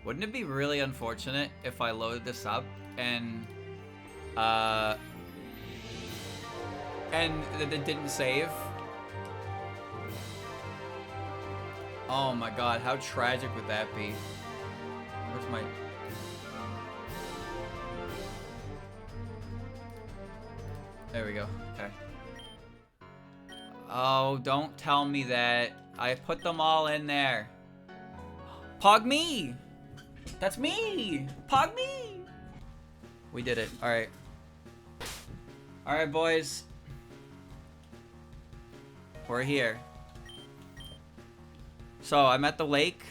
Wouldn't it be really unfortunate if I loaded this up and it didn't save? Oh my god, how tragic would that be? Where's my... There we go. Okay. Oh, don't tell me that. I put them all in there. Pog me! That's me! Pog me! We did it. Alright. Alright, boys. We're here. So, I'm at the lake.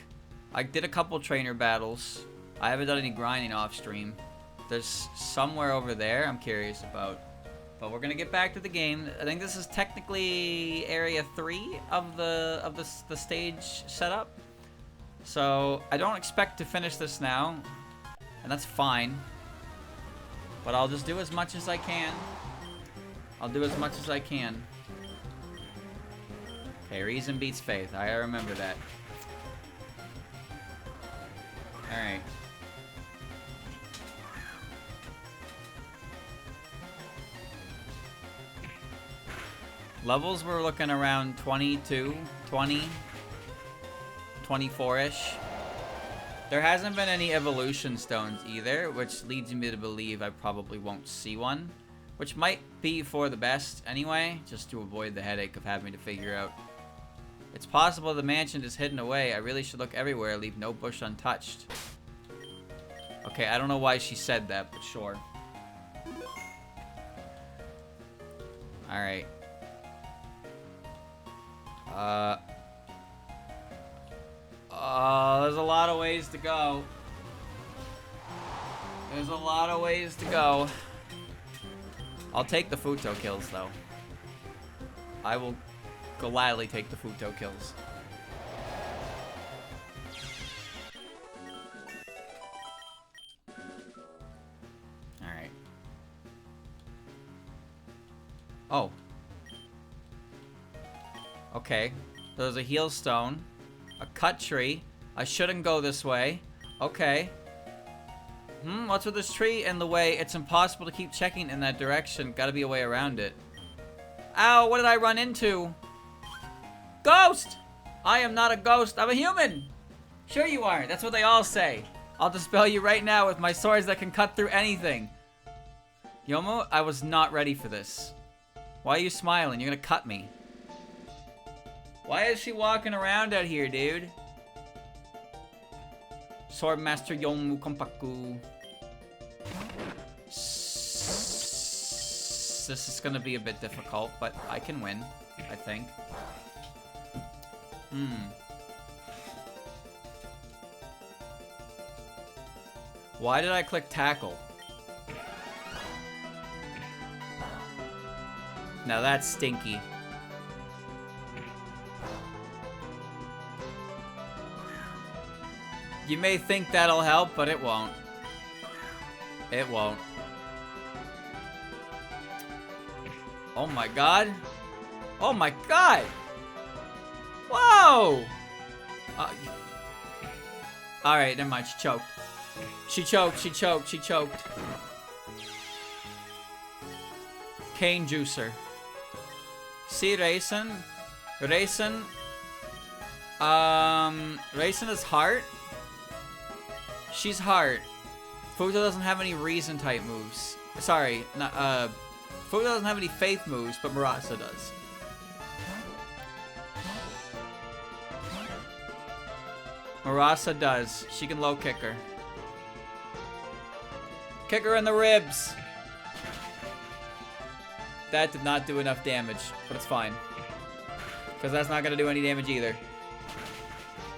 I did a couple trainer battles. I haven't done any grinding off stream. There's somewhere over there I'm curious about. But we're gonna get back to the game. I think this is technically area 3 of the stage setup. So I don't expect to finish this now, and that's fine. But I'll just do as much as I can. I'll do as much as I can. Okay, reason beats faith. I remember that. All right. Levels we're looking around 22, 20, 24-ish. There hasn't been any evolution stones either, which leads me to believe I probably won't see one. Which might be for the best anyway, just to avoid the headache of having to figure out. It's possible the mansion is hidden away. I really should look everywhere, leave no bush untouched. Okay, I don't know why she said that, but sure. Alright. There's a lot of ways to go. There's a lot of ways to go. I'll take the Futo kills, though. I will gladly take the Futo kills. Alright. Oh. Okay. There's a heal stone. A cut tree. I shouldn't go this way. Okay. What's with this tree in the way? It's impossible to keep checking in that direction. Gotta be a way around it. Ow, what did I run into? Ghost! I am not a ghost. I'm a human. Sure you are. That's what they all say. I'll dispel you right now with my swords that can cut through anything. Youmu, I was not ready for this. Why are you smiling? You're gonna cut me. Why is she walking around out here, dude? Swordmaster Youmu Kompaku. This is gonna be a bit difficult, but I can win, I think. Why did I click tackle? Now that's stinky. You may think that'll help, but it won't. It won't. Oh my god. Oh my god! Whoa! Alright, never mind. She choked. She choked, she choked, she choked. Cane juicer. See Raisin? Raisin. Raisin is heart. She's heart. Futo doesn't have any reason type moves. Sorry, not, Futo doesn't have any faith moves, but Marasa does. Marasa does. She can low kick her. Kick her in the ribs. That did not do enough damage, but it's fine. Because that's not going to do any damage either.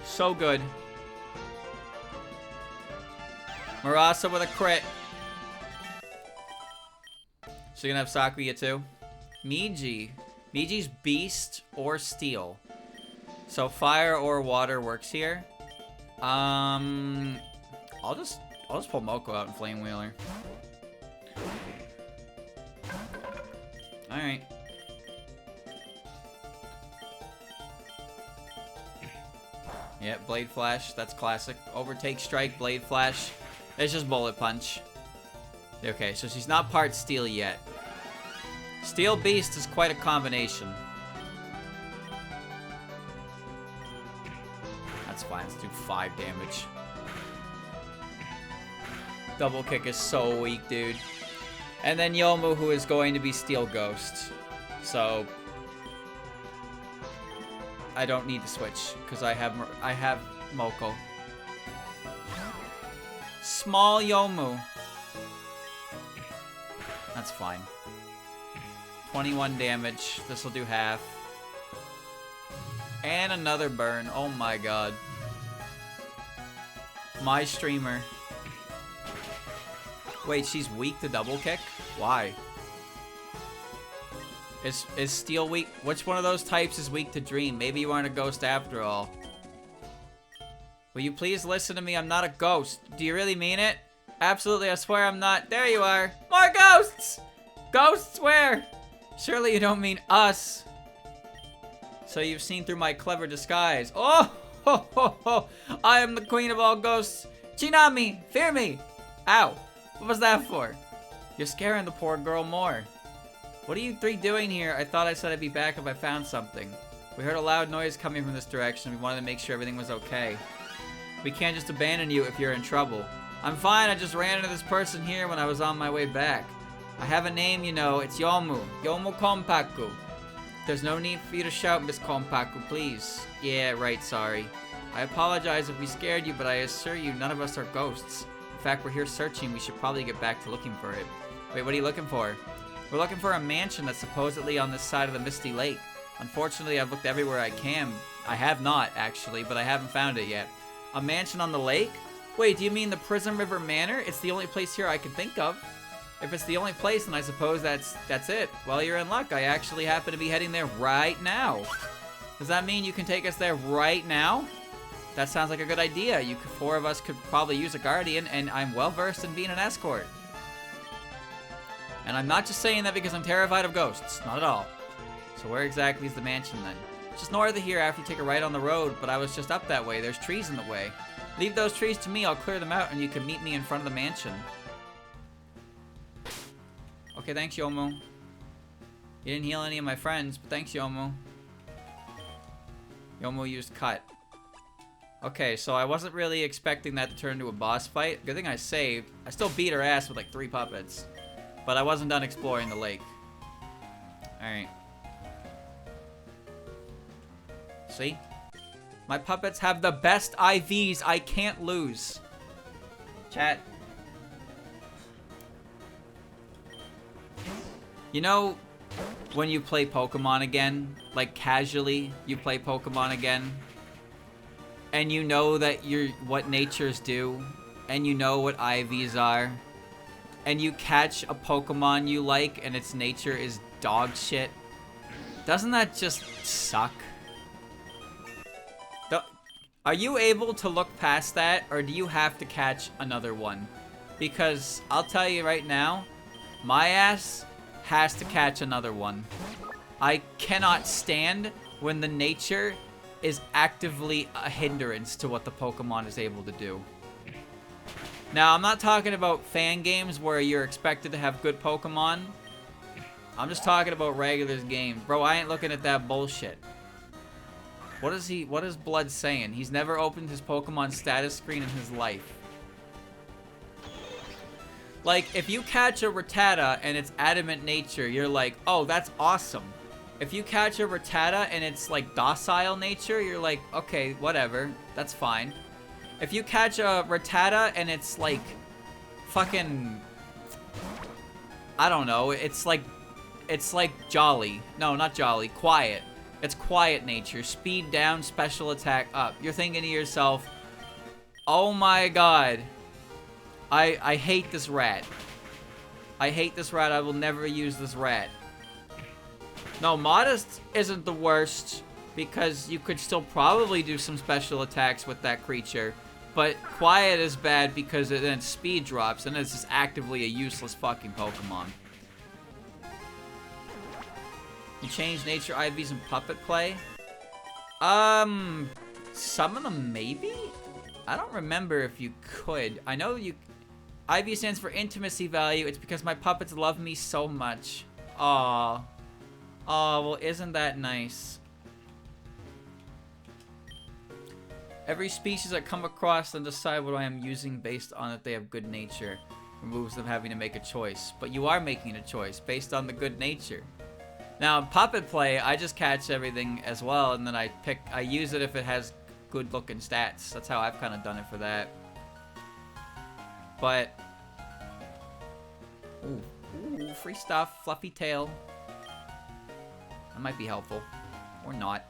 So good. Marasa with a crit. So you're gonna have Sakuya too? Miji. Miji's beast or steel. So fire or water works here. I'll just pull Moko out and Flame Wheeler. Alright. Yep, Blade Flash. That's classic. Overtake Strike, Blade Flash. It's just Bullet Punch. Okay, so she's not part Steel yet. Steel Beast is quite a combination. That's fine. Let's do 5 damage. Double Kick is so weak, dude. And then Youmu, who is going to be Steel Ghost. So I don't need to switch because I have Moko. Small Youmu. That's fine. 21 damage. This will do half. And another burn. Oh my god. My streamer. Wait, she's weak to double kick? Why? Is Steel weak? Which one of those types is weak to Dream? Maybe you aren't a ghost after all. Will you please listen to me? I'm not a ghost. Do you really mean it? Absolutely, I swear I'm not. There you are. More ghosts! Ghosts where? Surely you don't mean us. So you've seen through my clever disguise. Oh! Ho, ho, ho. I am the queen of all ghosts. Chinami! Fear me! Ow. What was that for? You're scaring the poor girl more. What are you 3 doing here? I thought I said I'd be back if I found something. We heard a loud noise coming from this direction. We wanted to make sure everything was okay. We can't just abandon you if you're in trouble. I'm fine. I just ran into this person here when I was on my way back. I have a name, you know. It's Youmu. Youmu Konpaku. There's no need for you to shout, Miss Konpaku, please. Yeah, right, sorry. I apologize if we scared you, but I assure you none of us are ghosts. In fact, we're here searching. We should probably get back to looking for it. Wait, what are you looking for? We're looking for a mansion that's supposedly on this side of the Misty Lake. Unfortunately, I've looked everywhere I can. I have not, actually, but I haven't found it yet. A mansion on the lake? Wait, do you mean the Prismriver Manor? It's the only place here I can think of. If it's the only place, then I suppose that's it. Well, you're in luck. I actually happen to be heading there right now. Does that mean you can take us there right now? That sounds like a good idea. 4 of us could probably use a guardian, and I'm well versed in being an escort. And I'm not just saying that because I'm terrified of ghosts. Not at all. So where exactly is the mansion then? Just north of here after you take a right on the road, but I was just up that way. There's trees in the way. Leave those trees to me. I'll clear them out and you can meet me in front of the mansion. Okay, thanks, Youmu. You didn't heal any of my friends, but thanks, Youmu. Youmu used cut. Okay, so I wasn't really expecting that to turn into a boss fight. Good thing I saved. I still beat her ass with like 3 puppets. But I wasn't done exploring the lake. Alright. See? My puppets have the best IVs. I can't lose. Chat. You know, when you play Pokemon again, like casually, you play Pokemon again, and you know that what natures do, and you know what IVs are, and you catch a Pokemon you like and its nature is dog shit. Doesn't that just suck? Are you able to look past that, or do you have to catch another one? Because I'll tell you right now, my ass has to catch another one. I cannot stand when the nature is actively a hindrance to what the Pokemon is able to do. Now, I'm not talking about fan games where you're expected to have good Pokemon. I'm just talking about regular games. Bro, I ain't looking at that bullshit. What is Blood saying? He's never opened his Pokemon status screen in his life. Like, if you catch a Rattata and it's adamant nature, you're like, oh, that's awesome. If you catch a Rattata and it's like docile nature, you're like, okay, whatever, that's fine. If you catch a Rattata and it's like fucking, I don't know, it's like jolly. No, not jolly, quiet. It's quiet nature. Speed down, special attack up. You're thinking to yourself, oh my god, I hate this rat. I hate this rat. I will never use this rat. No, Modest isn't the worst because you could still probably do some special attacks with that creature. But Quiet is bad because then speed drops and it's just actively a useless fucking Pokemon. You change nature IVs in puppet play? Some of them, maybe? I don't remember if you could. I know you... IV stands for intimacy value. It's because my puppets love me so much. Aww. Aw, well, isn't that nice? Every species I come across and decide what I am using based on if they have good nature. Removes them having to make a choice. But you are making a choice based on the good nature. Now, in puppet play, I just catch everything as well, and then I use it if it has good looking stats. That's how I've kind of done it for that. But... Ooh, free stuff. Fluffy tail. That might be helpful. Or not.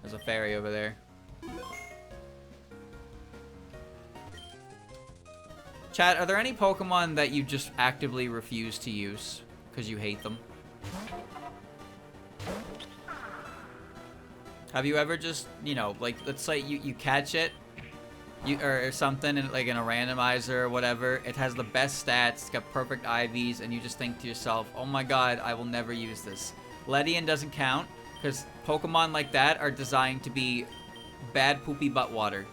There's a fairy over there. Chat, are there any Pokemon that you just actively refuse to use because you hate them? Have you ever just, you know, like, let's say you catch it, or something, in, like in a randomizer or whatever, it has the best stats, it's got perfect IVs, and you just think to yourself, oh my god, I will never use this. Ledian doesn't count, because Pokemon like that are designed to be bad poopy butt water.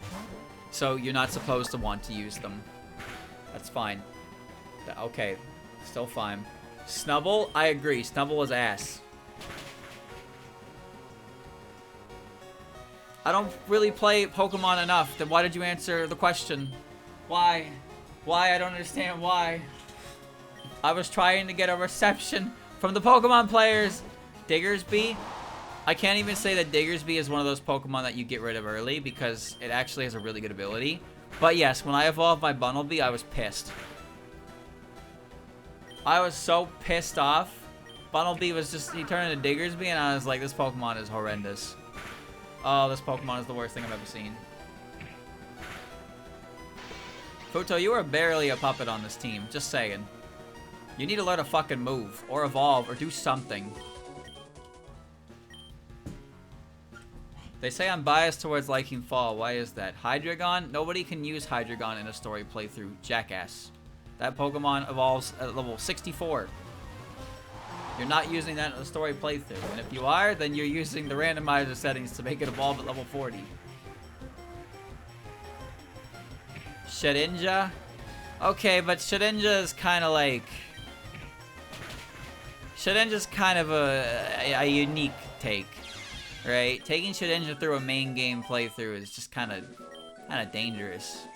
So you're not supposed to want to use them. That's fine. Okay, still fine. Snubble, I agree, Snubble was ass. I don't really play Pokemon enough. Then why did you answer the question? Why? Why? I don't understand why. I was trying to get a reception from the Pokemon players. Diggersby? I can't even say that Diggersby is one of those Pokemon that you get rid of early because it actually has a really good ability. But yes, when I evolved my Bunnelby, I was pissed. I was so pissed off. Bunnelby was just, he turned into Diggersby and I was like, this Pokemon is horrendous. Oh, this Pokemon is the worst thing I've ever seen. Futo, you are barely a puppet on this team. Just saying. You need to learn a fucking move, or evolve, or do something. They say I'm biased towards liking Fall. Why is that? Hydreigon? Nobody can use Hydreigon in a story playthrough. Jackass. That Pokemon evolves at level 64. You're not using that in a story playthrough. And if you are, then you're using the randomizer settings to make it evolve at level 40. Shedinja? Okay, but Shedinja is kind of like... Shedinja's kind of a unique take, right? Taking Shedinja through a main game playthrough is just kind of dangerous.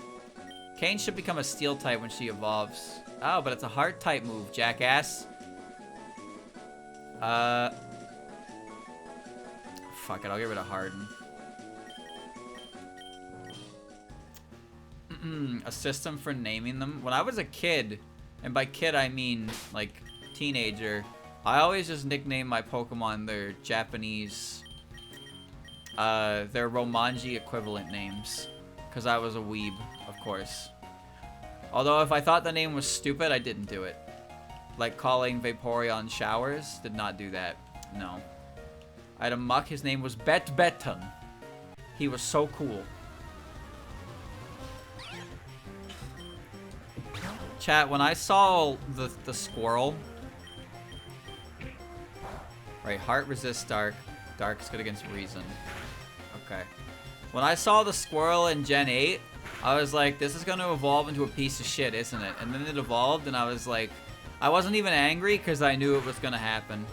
Kane should become a steel type when she evolves. Oh, but it's a hard type move, jackass. Fuck it, I'll get rid of Harden. A system for naming them. When I was a kid, and by kid I mean like teenager, I always just nicknamed my Pokemon their Japanese, their Romanji equivalent names. Because I was a weeb, of course. Although if I thought the name was stupid, I didn't do it. Like calling Vaporeon Showers, did not do that. No. I had a muck, his name was Bet-Beton. He was so cool. Chat, when I saw the squirrel... Right, Heart resists Dark. Dark is good against Reason. Okay. When I saw the squirrel in Gen 8, I was like, this is going to evolve into a piece of shit, isn't it? And then it evolved, and I was like... I wasn't even angry because I knew it was going to happen.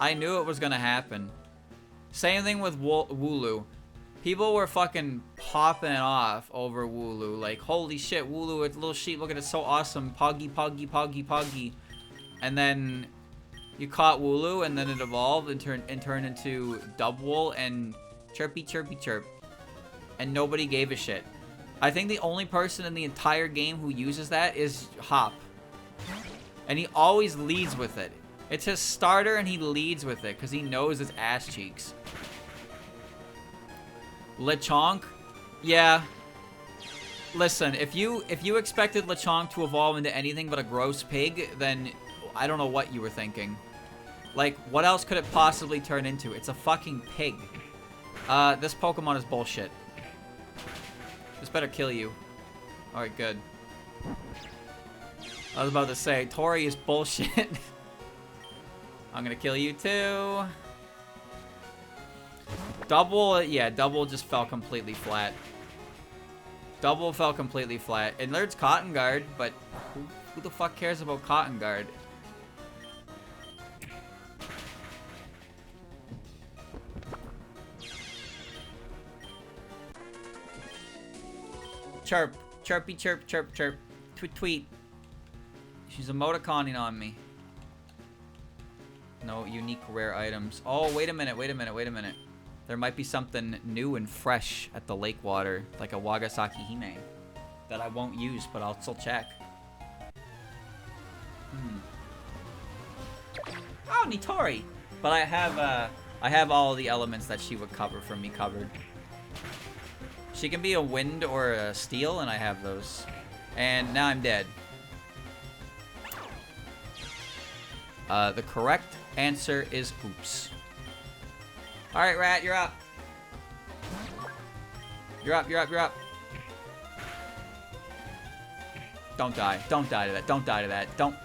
I knew it was going to happen. Same thing with Wooloo. People were fucking popping off over Wooloo. Like, holy shit, Wooloo, it's a little sheep. Look at it, so awesome. Poggy, poggy, poggy, poggy. And then you caught Wooloo, and then it evolved and turned into Dubwool and Chirpy, Chirpy, Chirp. And nobody gave a shit. I think the only person in the entire game who uses that is Hop. And he always leads with it. It's his starter and he leads with it because he knows his ass cheeks. Lechonk? Yeah. Listen, if you expected Lechonk to evolve into anything but a gross pig, then I don't know what you were thinking. Like, what else could it possibly turn into? It's a fucking pig. This Pokemon is bullshit. This better kill you. Alright, good. I was about to say, Tori is bullshit. I'm gonna kill you too. Double, yeah, double just fell completely flat. Double fell completely flat. And there's Cotton Guard, but who the fuck cares about Cotton Guard? Chirp. Chirpy chirp chirp chirp. Tweet tweet. She's emoticoning on me. No unique rare items. Oh, wait a minute, wait a minute, wait a minute. There might be something new and fresh at the lake water, like a Wagasaki Hime, that I won't use, but I'll still check. Oh, Nitori! But I have all the elements that she would cover for me covered. She can be a wind or a steel, and I have those. And now I'm dead. The correct answer is oops. Alright, Rat, you're up. You're up, you're up, you're up. Don't die. Don't die to that. Don't die to that. Don't.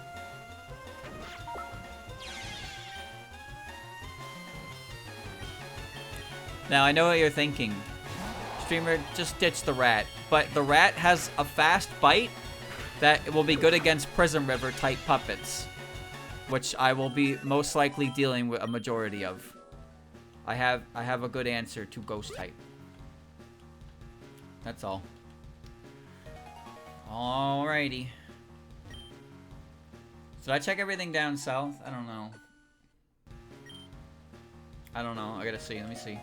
Now, I know what you're thinking. Streamer, just ditch the rat. But the rat has a fast bite that will be good against Prismriver type puppets, which I will be most likely dealing with a majority of. I have a good answer to ghost type. That's all. Alrighty. Did I check everything down south? I don't know. I don't know. I gotta see. Let me see.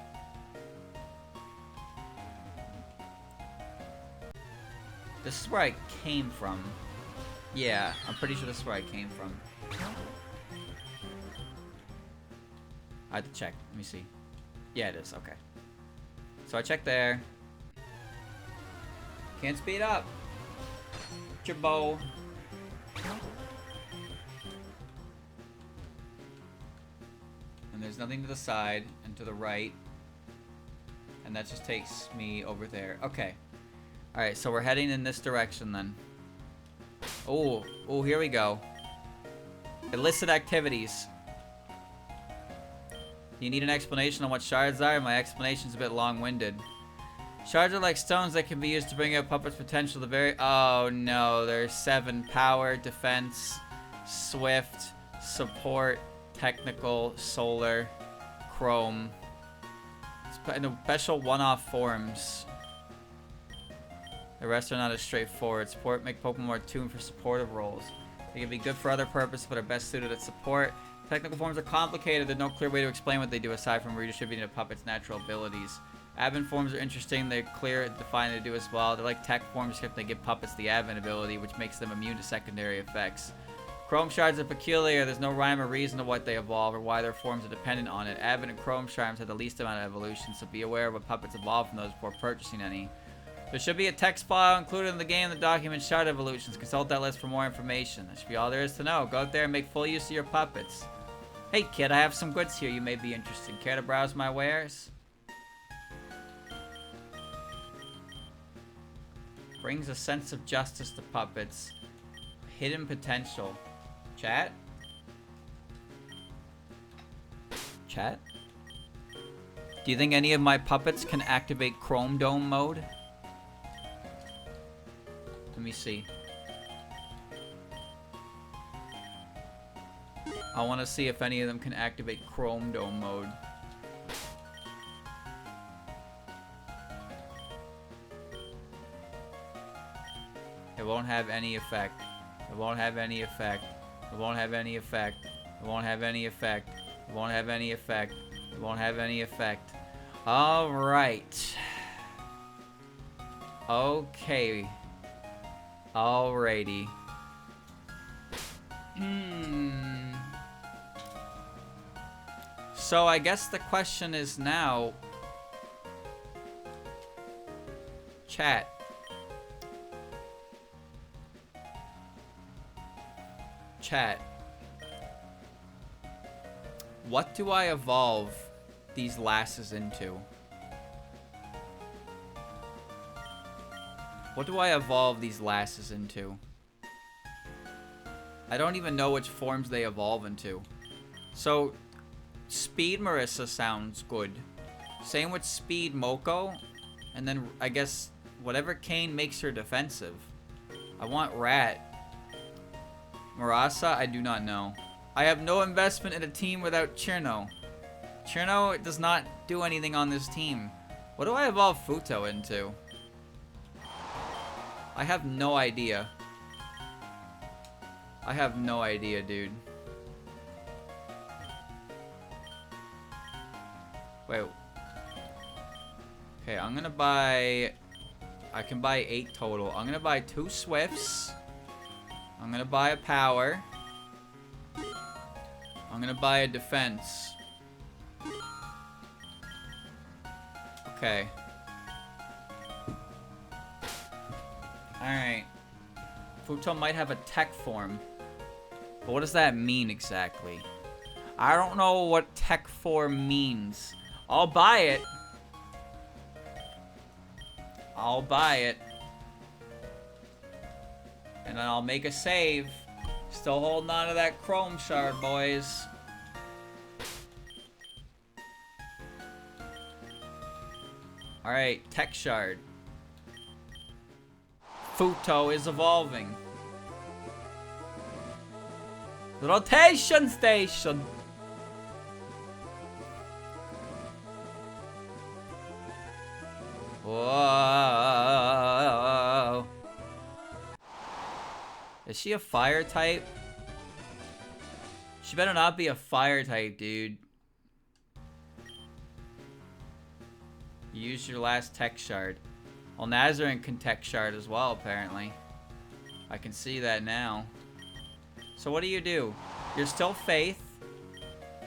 This is where I came from. Yeah, I'm pretty sure this is where I came from. I have to check. Let me see. Yeah, it is. Okay. So I checked there. Can't speed up. Get your bow. And there's nothing to the side and to the right. And that just takes me over there. Okay. Alright, so we're heading in this direction then. Oh, oh, here we go. Illicit activities. You need an explanation on what shards are? My explanation's a bit long-winded. Shards are like stones that can be used to bring out puppets' potential. The very... Oh, no. There's 7. Power, defense, swift, support, technical, solar, chrome. In the special one-off forms. The rest are not as straightforward. Support make Pokemon more tuned for supportive roles. They can be good for other purposes, but are best suited at support. Technical forms are complicated. There's no clear way to explain what they do aside from redistributing a puppet's natural abilities. Advent forms are interesting. They're clear and defined to do as well. They're like tech forms, except they give puppets the Advent ability, which makes them immune to secondary effects. Chrome shards are peculiar. There's no rhyme or reason to what they evolve or why their forms are dependent on it. Advent and Chrome shards have the least amount of evolution, so be aware of what puppets evolve from those before purchasing any. There should be a text file included in the game that documents shard evolutions. Consult that list for more information. That should be all there is to know. Go out there and make full use of your puppets. Hey kid, I have some goods here you may be interested. Care to browse my wares? Brings a sense of justice to puppets. Hidden potential. Chat? Chat? Do you think any of my puppets can activate Chrome Dome mode? Let me see. I want to see if any of them can activate Chrome Dome mode. It won't have any effect. It won't have any effect. It won't have any effect. It won't have any effect. It won't have any effect. It won't have any effect. Alright. Okay. Alrighty. So I guess the question is now... Chat. Chat. What do I evolve these lasses into? What do I evolve these lasses into? I don't even know which forms they evolve into. So, Speed Marissa sounds good. Same with speed, Moko. And then, I guess, whatever cane makes her defensive. I want rat. Marasa, I do not know. I have no investment in a team without Chirno. Chirno does not do anything on this team. What do I evolve Futo into? I have no idea. I have no idea, dude. Wait. Okay, I'm gonna buy... I can buy 8 total. I'm gonna buy 2 Swifts. I'm gonna buy a power. I'm gonna buy a defense. Okay. Alright. Futo might have a tech form. But what does that mean exactly? I don't know what tech form means. I'll buy it. I'll buy it. And then I'll make a save. Still holding on to that chrome shard, boys. Alright, tech shard. Futo is evolving. Rotation station. Whoa. Is she a fire type? She better not be a fire type, dude. Use your last tech shard. Well, Nazarin can tech shard as well, apparently. I can see that now. So what do? You're still Faith.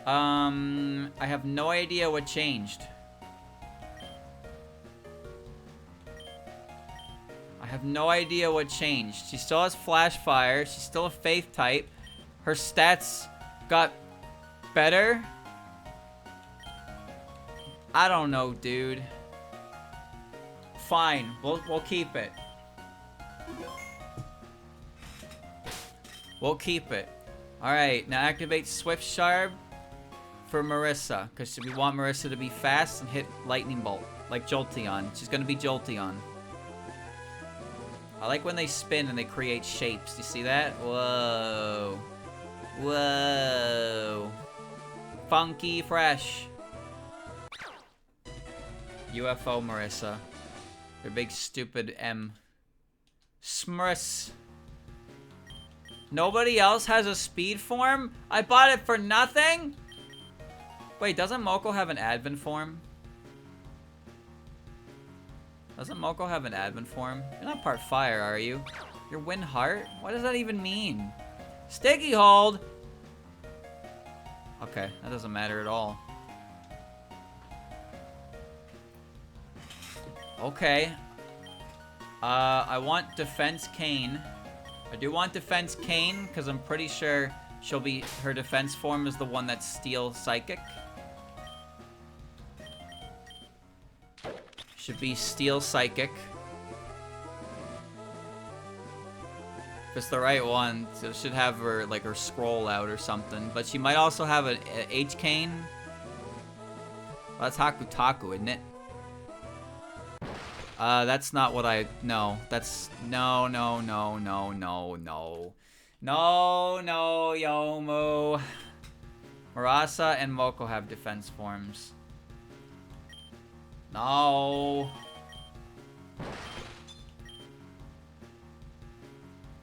I have no idea what changed. I have no idea what changed. She still has Flash Fire. She's still a Faith type. Her stats got better. I don't know, dude. Fine, we'll keep it. We'll keep it. Alright, now activate Swift Shard for Marissa. Because we want Marissa to be fast and hit Lightning Bolt. Like Jolteon. She's going to be Jolteon. I like when they spin and they create shapes. Do you see that? Whoa. Whoa. Funky fresh. UFO Marissa. Their big stupid M. Smurfs. Nobody else has a speed form? I bought it for nothing? Wait, doesn't Moko have an advent form? Doesn't Moko have an advent form? You're not part fire, are you? You're Wind Heart? What does that even mean? Sticky hold! Okay, that doesn't matter at all. Okay. I want Defense Cane. I do want Defense Cane, because I'm pretty sure she'll be... Her defense form is the one that's Steel Psychic. Should be Steel Psychic. If it's the right one, so it should have her, like, her scroll out or something. But she might also have an H-Cane. Well, that's Haku-Taku, isn't it? That's not what I... No. That's... No, no, no, no, no, no. No, no, Youmu. Marasa and Moko have defense forms. No.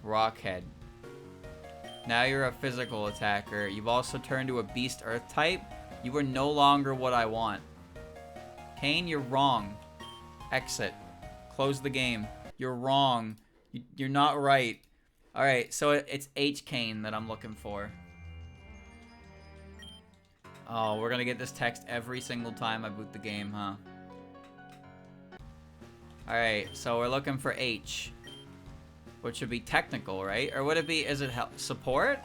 Rockhead. Now you're a physical attacker. You've also turned to a beast earth type. You are no longer what I want. Kane, you're wrong. Exit. Close the game. You're wrong. You're not right. Alright, so it's H-Kane that I'm looking for. Oh, we're gonna get this text every single time I boot the game, huh? Alright, so we're looking for H. Which would be technical, right? Or would it be, is it support?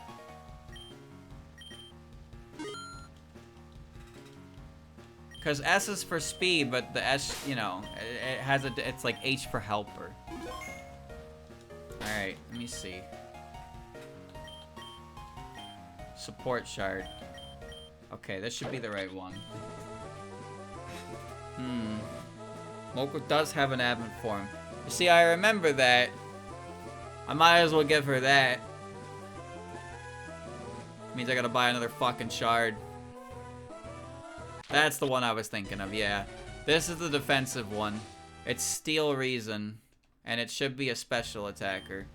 Because S is for speed, but the S, you know, it has a, it's like H for helper. Alright, let me see. Support shard. Okay, this should be the right one. Moko does have an admin form. You see, I remember that. I might as well give her that. Means I gotta buy another fucking shard. That's the one I was thinking of, yeah. This is the defensive one. It's Steel Reason. And it should be a special attacker.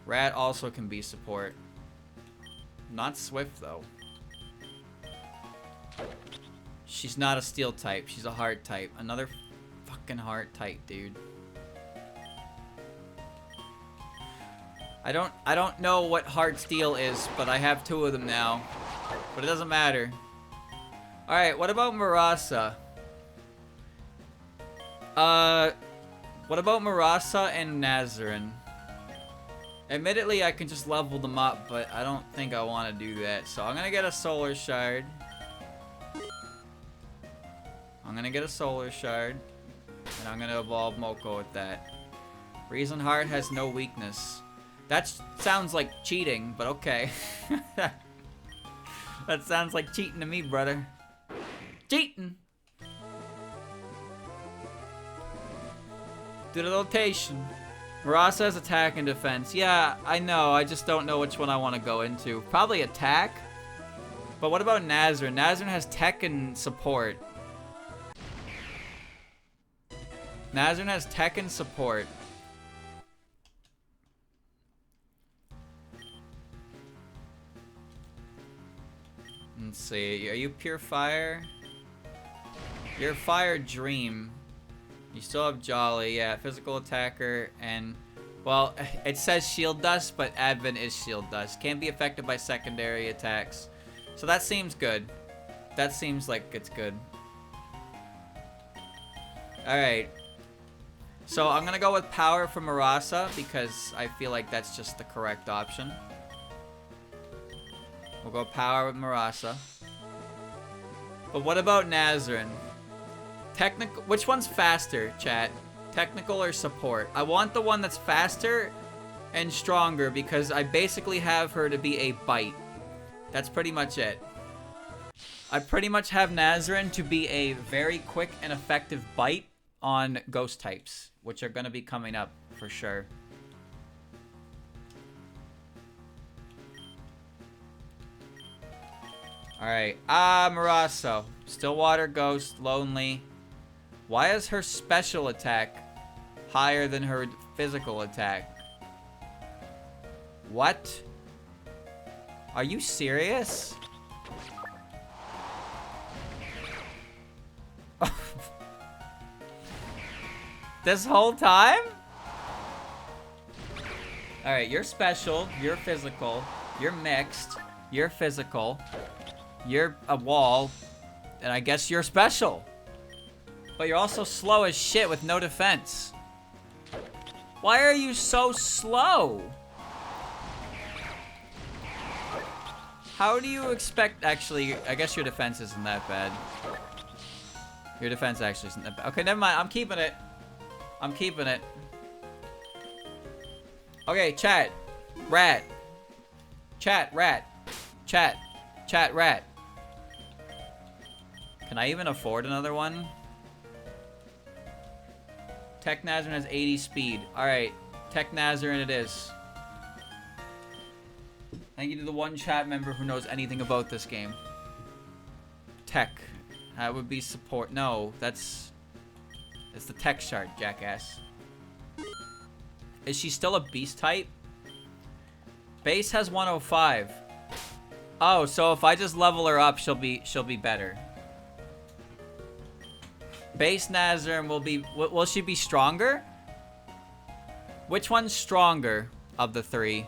Rat also can be support. Not Swift, though. She's not a steel type. She's a heart type. Another fucking heart type, dude. I don't know what heart steel is, but I have 2 of them now. But it doesn't matter. Alright, what about Marasa? What about Marasa and Nazarin? Admittedly, I can just level them up, but I don't think I want to do that. So I'm gonna get a Solar Shard. I'm gonna get a Solar Shard. And I'm gonna evolve Moko with that. Reason Heart has no weakness. That sounds like cheating, but okay. That sounds like cheating to me, brother. Cheating! Do the rotation. Marasa has attack and defense. Yeah, I know. I just don't know which one I want to go into. Probably attack. But what about Nazarin? Nazarin has tech and support. Nazarin has tech and support. Let's see. Are you pure fire? You're fire dream. You still have Jolly, yeah, physical attacker, and, well, it says shield dust, but Advent is shield dust. Can't be affected by secondary attacks. So that seems good. That seems like it's good. Alright. So I'm gonna go with power for Marasa, because I feel like that's just the correct option. We'll go power with Marasa. But what about Nazarin? Technical, which one's faster, chat? Technical or support? I want the one that's faster and stronger because I basically have her to be a bite. That's pretty much it. I pretty much have Nazarin to be a very quick and effective bite on ghost types, which are going to be coming up for sure. Alright, Marasa. Stillwater Ghost, Lonely. Why is her special attack higher than her physical attack? What? Are you serious? This whole time? Alright, you're special, you're physical, you're mixed, you're physical, you're a wall, and I guess you're special. But you're also slow as shit with no defense. Why are you so slow? How do you expect... Actually, I guess your defense isn't that bad. Your defense actually isn't that bad. Okay, never mind. I'm keeping it. I'm keeping it. Okay, chat. Rat. Chat, rat. Chat. Chat, rat. Can I even afford another one? Tech Nazarin has 80 speed. Alright, Tech Nazarin it is. Thank you to the one chat member who knows anything about this game. Tech. That would be support. No, that's... It's the tech shard, jackass. Is she still a beast type? Base has 105. Oh, so if I just level her up, she'll be better. Base Nazarin will she be stronger? Which one's stronger of the 3?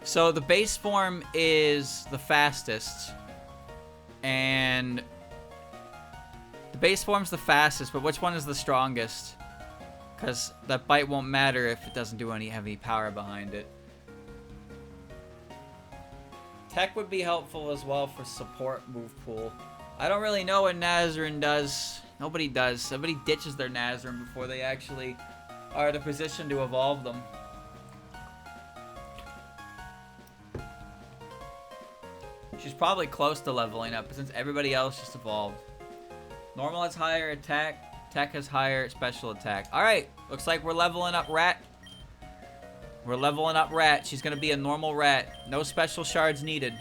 So the base form is the fastest. And the base form's the fastest, but which one is the strongest? Because that bite won't matter if it doesn't do any heavy power behind it. Tech would be helpful as well for support move pool. I don't really know what Nazarin does. Nobody does. Somebody ditches their Nazarin before they actually are in a position to evolve them. She's probably close to leveling up, but since everybody else just evolved. Normal has higher attack. Tech has higher special attack. Alright, looks like we're leveling up Rat. We're leveling up Rat. She's gonna be a normal rat. No special shards needed.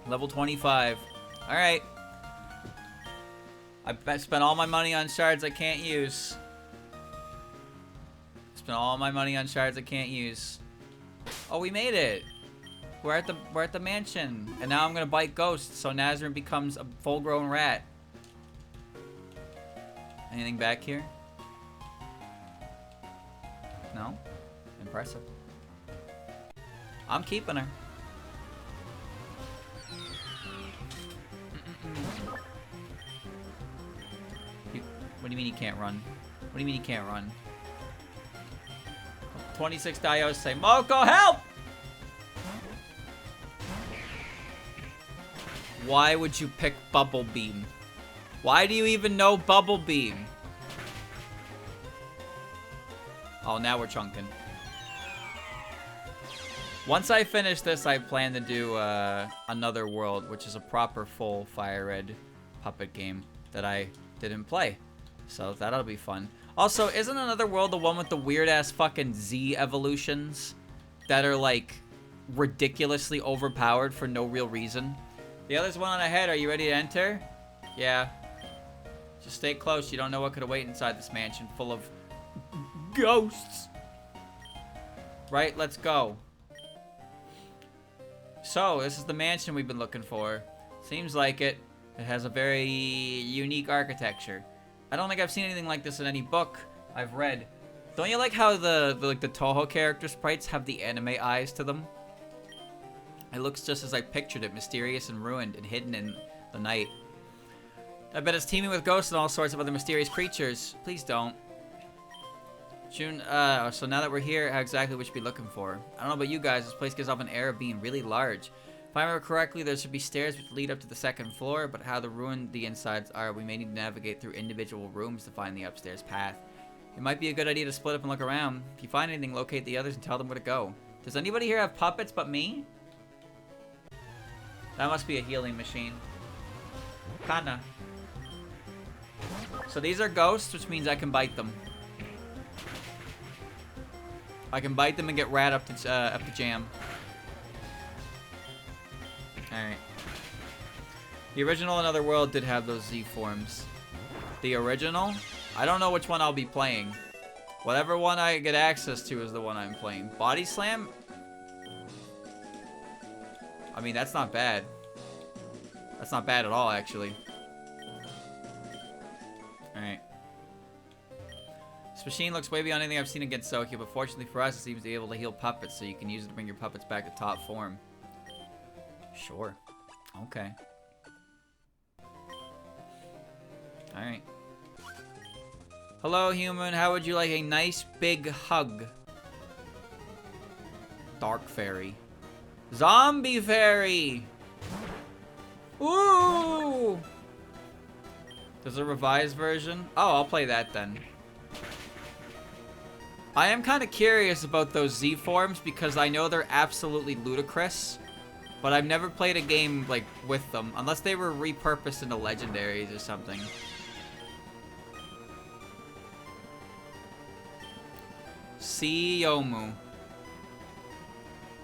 Level 25. Alright. I spent all my money on shards I can't use. Spent all my money on shards I can't use. Oh, we made it. We're at the mansion. And now I'm gonna bite ghosts, so Nazarene becomes a full-grown rat. Anything back here? No? Impressive. I'm keeping her. What do you mean you can't run? What do you mean you can't run? 26 Dios say, Moko, help! Why would you pick Bubble Beam? Why do you even know Bubble Beam? Oh, now we're chunking. Once I finish this, I plan to do another world, which is a proper full Fire Red puppet game that I didn't play. So that'll be fun. Also, isn't another world the one with the weird-ass fucking Z evolutions that are, like, ridiculously overpowered for no real reason? The other's one on ahead. Are you ready to enter? Yeah. Just stay close. You don't know what could await inside this mansion full of ghosts. Right? Let's go. So, this is the mansion we've been looking for. Seems like it. It has a very unique architecture. I don't think I've seen anything like this in any book I've read. Don't you like how the Touhou character sprites have the anime eyes to them? It looks just as I pictured it, mysterious and ruined and hidden in the night. I bet it's teeming with ghosts and all sorts of other mysterious creatures. Please don't. June, so now that we're here, how exactly we should be looking for? I don't know about you guys, this place gives off an air of being really large. If I remember correctly, there should be stairs which lead up to the second floor, but how the ruined the insides are, we may need to navigate through individual rooms to find the upstairs path. It might be a good idea to split up and look around. If you find anything, locate the others and tell them where to go. Does anybody here have puppets but me? That must be a healing machine. Kinda. So these are ghosts, which means I can bite them. I can bite them and get rat up to jam. Alright. The original Another World did have those Z forms. The original? I don't know which one I'll be playing. Whatever one I get access to is the one I'm playing. Body Slam? I mean, that's not bad. That's not bad at all, actually. Alright. This machine looks way beyond anything I've seen against Sokyo, but fortunately for us, it seems to be able to heal puppets, so you can use it to bring your puppets back to top form. Sure. Okay. Alright. Hello, human. How would you like a nice big hug? Dark Fairy. Zombie Fairy! Ooh! There's a revised version? Oh, I'll play that then. I am kind of curious about those Z forms because I know they're absolutely ludicrous. But I've never played a game, like, with them. Unless they were repurposed into legendaries or something. See Youmu.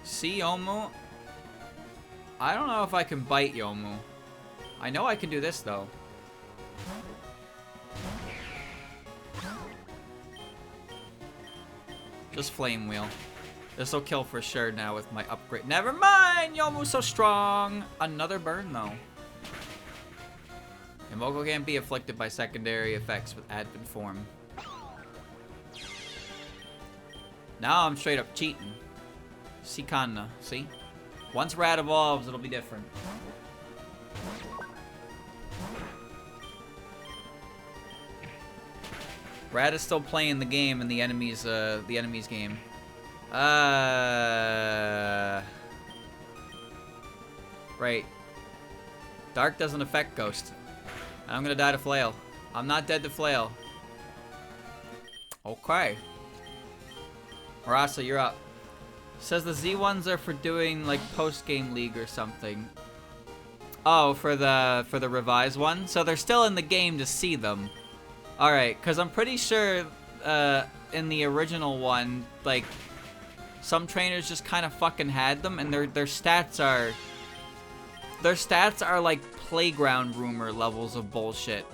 See Youmu? I don't know if I can bite Youmu. I know I can do this, though. Just Flame Wheel. This'll kill for sure now with my upgrade. Never mind! Youmu's so strong! Another burn, though. Imoko can't be afflicted by secondary effects with advent form. Now I'm straight up cheating. Sikana, see? Once Rat evolves, it'll be different. Rat is still playing the game in the enemy's game. Right. Dark doesn't affect Ghost. I'm gonna die to Flail. I'm not dead to Flail. Okay. Marasa, you're up. Says the Z ones are for doing like post-game league or something. Oh, for the revised one? So they're still in the game to see them. Alright, because I'm pretty sure in the original one, like, some trainers just kind of fucking had them, and their stats are... Their stats are like playground rumor levels of bullshit.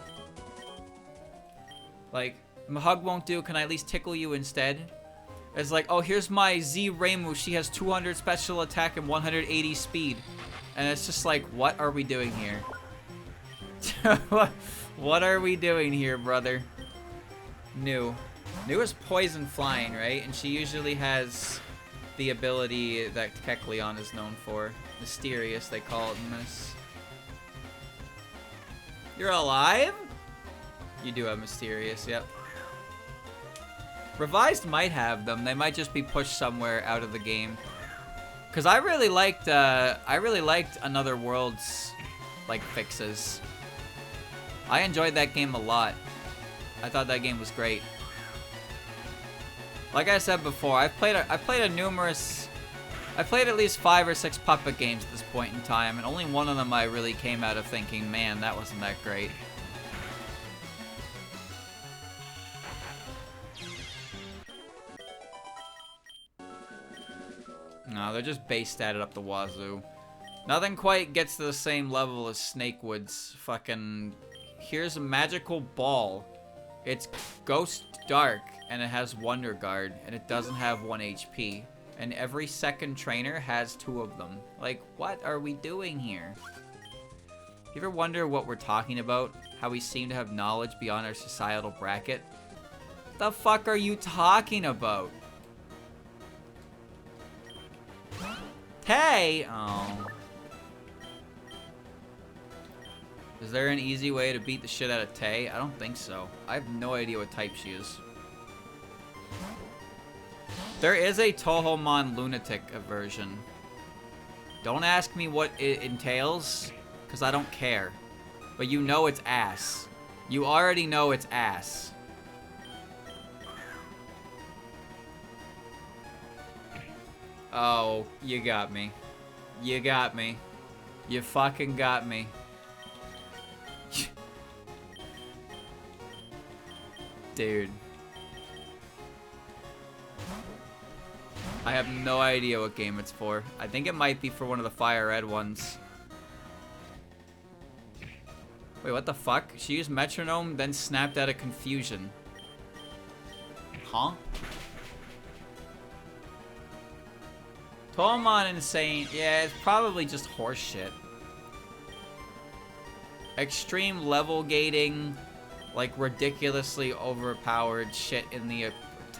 Like, my hug won't do, can I at least tickle you instead? It's like, oh, here's my Z Reimu, she has 200 special attack and 180 speed. And it's just like, what are we doing here? What are we doing here, brother? New is poison flying, right? And she usually has the ability that Kecleon is known for. Mysterious, they call it in this. You're alive? You do have Mysterious, yep. Revised might have them. They might just be pushed somewhere out of the game. Cause I really liked Another World's like fixes. I enjoyed that game a lot. I thought that game was great. Like I said before, I played at least 5 or 6 puppet games at this point in time, and only one of them I really came out of thinking, man, that wasn't that great. No, they're just base statted up the wazoo. Nothing quite gets to the same level as Snakewood's fucking... Here's a magical ball. It's Ghost Dark, and it has Wonder Guard, and it doesn't have 1 HP. And every second trainer has 2 of them. Like, what are we doing here? You ever wonder what we're talking about? How we seem to have knowledge beyond our societal bracket? What the fuck are you talking about? Hey! Oh. Is there an easy way to beat the shit out of Tay? I don't think so. I have no idea what type she is. There is a Touhoumon Lunatic version. Don't ask me what it entails, because I don't care. But you know it's ass. You already know it's ass. Oh, you got me. You got me. You fucking got me. Dude. I have no idea what game it's for. I think it might be for one of the Fire Red ones. Wait, what the fuck? She used Metronome, then snapped out of confusion. Huh? Touhoumon Insane. Yeah, it's probably just horse shit. Extreme level gating, like ridiculously overpowered shit in the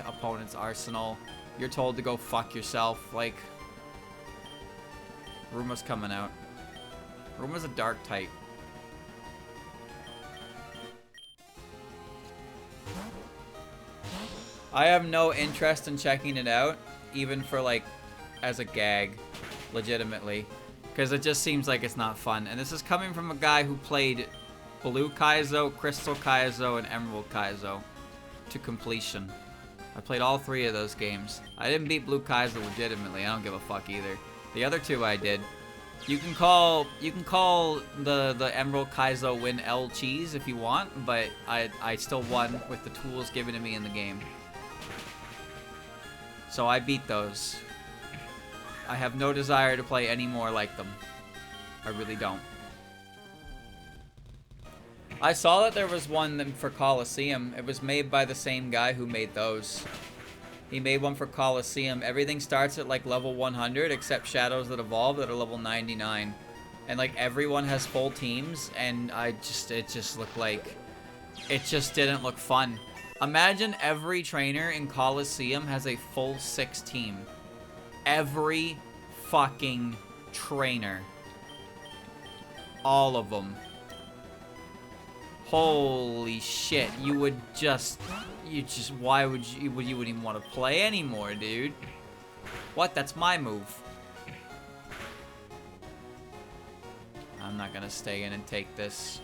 opponent's arsenal. You're told to go fuck yourself. Like, Ruma's coming out. Ruma's a dark type. I have no interest in checking it out, even for like, as a gag, legitimately. Because it just seems like it's not fun. And this is coming from a guy who played Blue Kaizo, Crystal Kaizo, and Emerald Kaizo to completion. I played all 3 of those games. I didn't beat Blue Kaizo legitimately. I don't give a fuck either. The other 2 I did. You can call the Emerald Kaizo win L cheese if you want, but I still won with the tools given to me in the game. So I beat those. I have no desire to play any more like them. I really don't. I saw that there was one for Coliseum. It was made by the same guy who made those. He made one for Coliseum. Everything starts at like level 100 except Shadows That Evolve that are level 99. And like everyone has full teams, and it just looked like, it just didn't look fun. Imagine every trainer in Coliseum has a full 6 team. Every fucking trainer. All of them. Holy shit, you wouldn't even want to play anymore, dude. What? That's my move. I'm not gonna stay in and take this.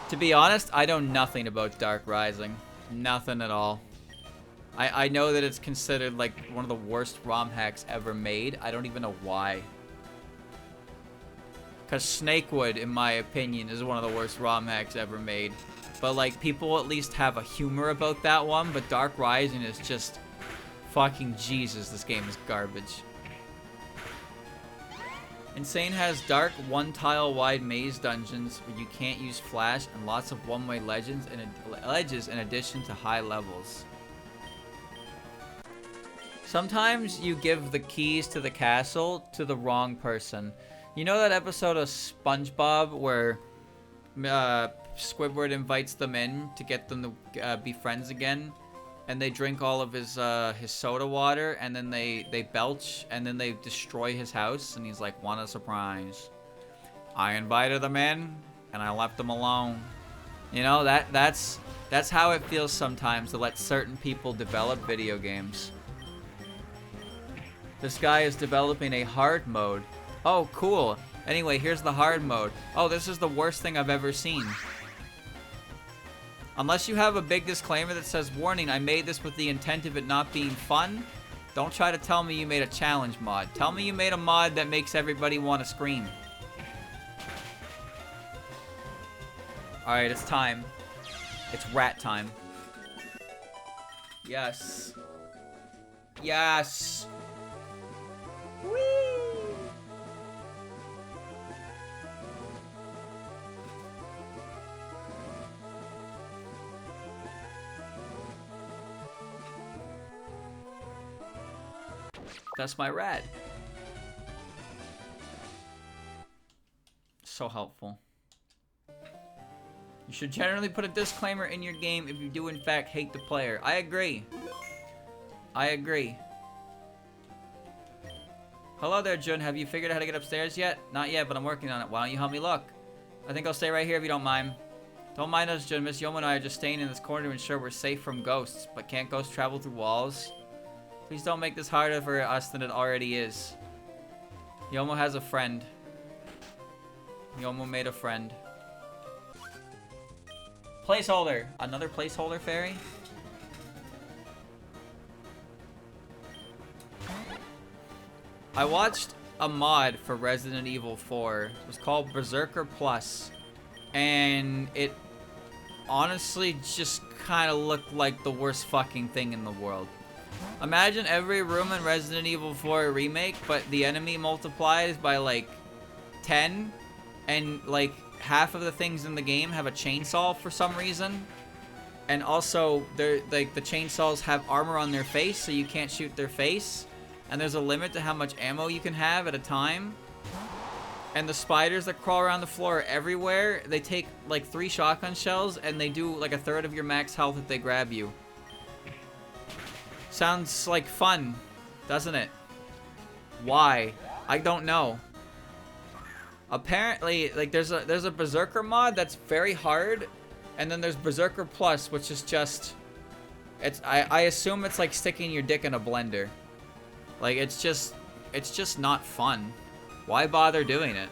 To be honest, I know nothing about Dark Rising. Nothing at all. I know that it's considered like one of the worst ROM hacks ever made. I don't even know why. Because Snakewood, in my opinion, is one of the worst ROM hacks ever made. But like, people at least have a humor about that one. But Dark Rising is just fucking Jesus. This game is garbage. Insane has dark, one-tile wide maze dungeons where you can't use flash and lots of one-way ledges in addition to high levels. Sometimes you give the keys to the castle to the wrong person. You know that episode of SpongeBob where Squidward invites them in to get them to be friends again? And they drink all of his soda water, and then they belch, and then they destroy his house, and he's like, want a surprise. I invited them in, and I left them alone. You know, that's how it feels sometimes to let certain people develop video games. This guy is developing a hard mode. Oh, cool. Anyway, here's the hard mode. Oh, this is the worst thing I've ever seen. Unless you have a big disclaimer that says, warning, I made this with the intent of it not being fun, don't try to tell me you made a challenge mod. Tell me you made a mod that makes everybody want to scream. Alright, it's time. It's rat time. Yes. Yes. Whee! That's my rat. So helpful. You should generally put a disclaimer in your game if you do in fact hate the player. I agree. I agree. Hello there, Jun. Have you figured out how to get upstairs yet? Not yet, but I'm working on it. Why don't you help me look? I think I'll stay right here if you don't mind. Don't mind us, Jun. Miss Youmu and I are just staying in this corner to ensure we're safe from ghosts. But can't ghosts travel through walls? Please don't make this harder for us than it already is. Youmu has a friend. Youmu made a friend. Placeholder. Another placeholder fairy? I watched a mod for Resident Evil 4. It was called Berserker Plus. And it honestly just kind of looked like the worst fucking thing in the world. Imagine every room in Resident Evil 4 Remake, but the enemy multiplies by like 10, and like half of the things in the game have a chainsaw for some reason. And also, they're like, the chainsaws have armor on their face, so you can't shoot their face. And there's a limit to how much ammo you can have at a time. And the spiders that crawl around the floor everywhere, they take like 3 shotgun shells, and they do like a third of your max health if they grab you. Sounds like fun, doesn't it? Why? I don't know. Apparently, like there's a Berserker mod that's very hard, and then there's Berserker Plus, which is just, I assume it's like sticking your dick in a blender. Like it's just not fun. Why bother doing it?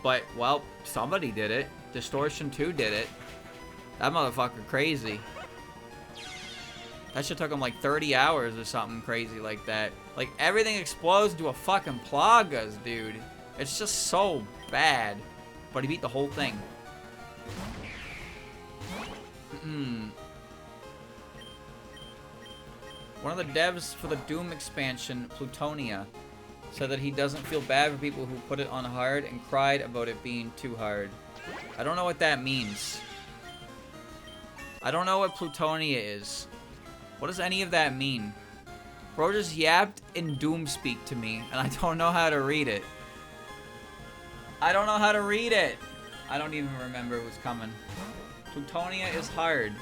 But well, somebody did it. Distortion 2 did it. That motherfucker crazy. That shit took him like 30 hours or something crazy like that. Like, everything explodes into a fucking plagas, dude. It's just so bad. But he beat the whole thing. One of the devs for the Doom expansion, Plutonia, said that he doesn't feel bad for people who put it on hard and cried about it being too hard. I don't know what that means. I don't know what Plutonia is. What does any of that mean? Bro just yapped in Doom speak to me, and I don't know how to read it. I don't know how to read it. I don't even remember what's coming. Plutonia is hard.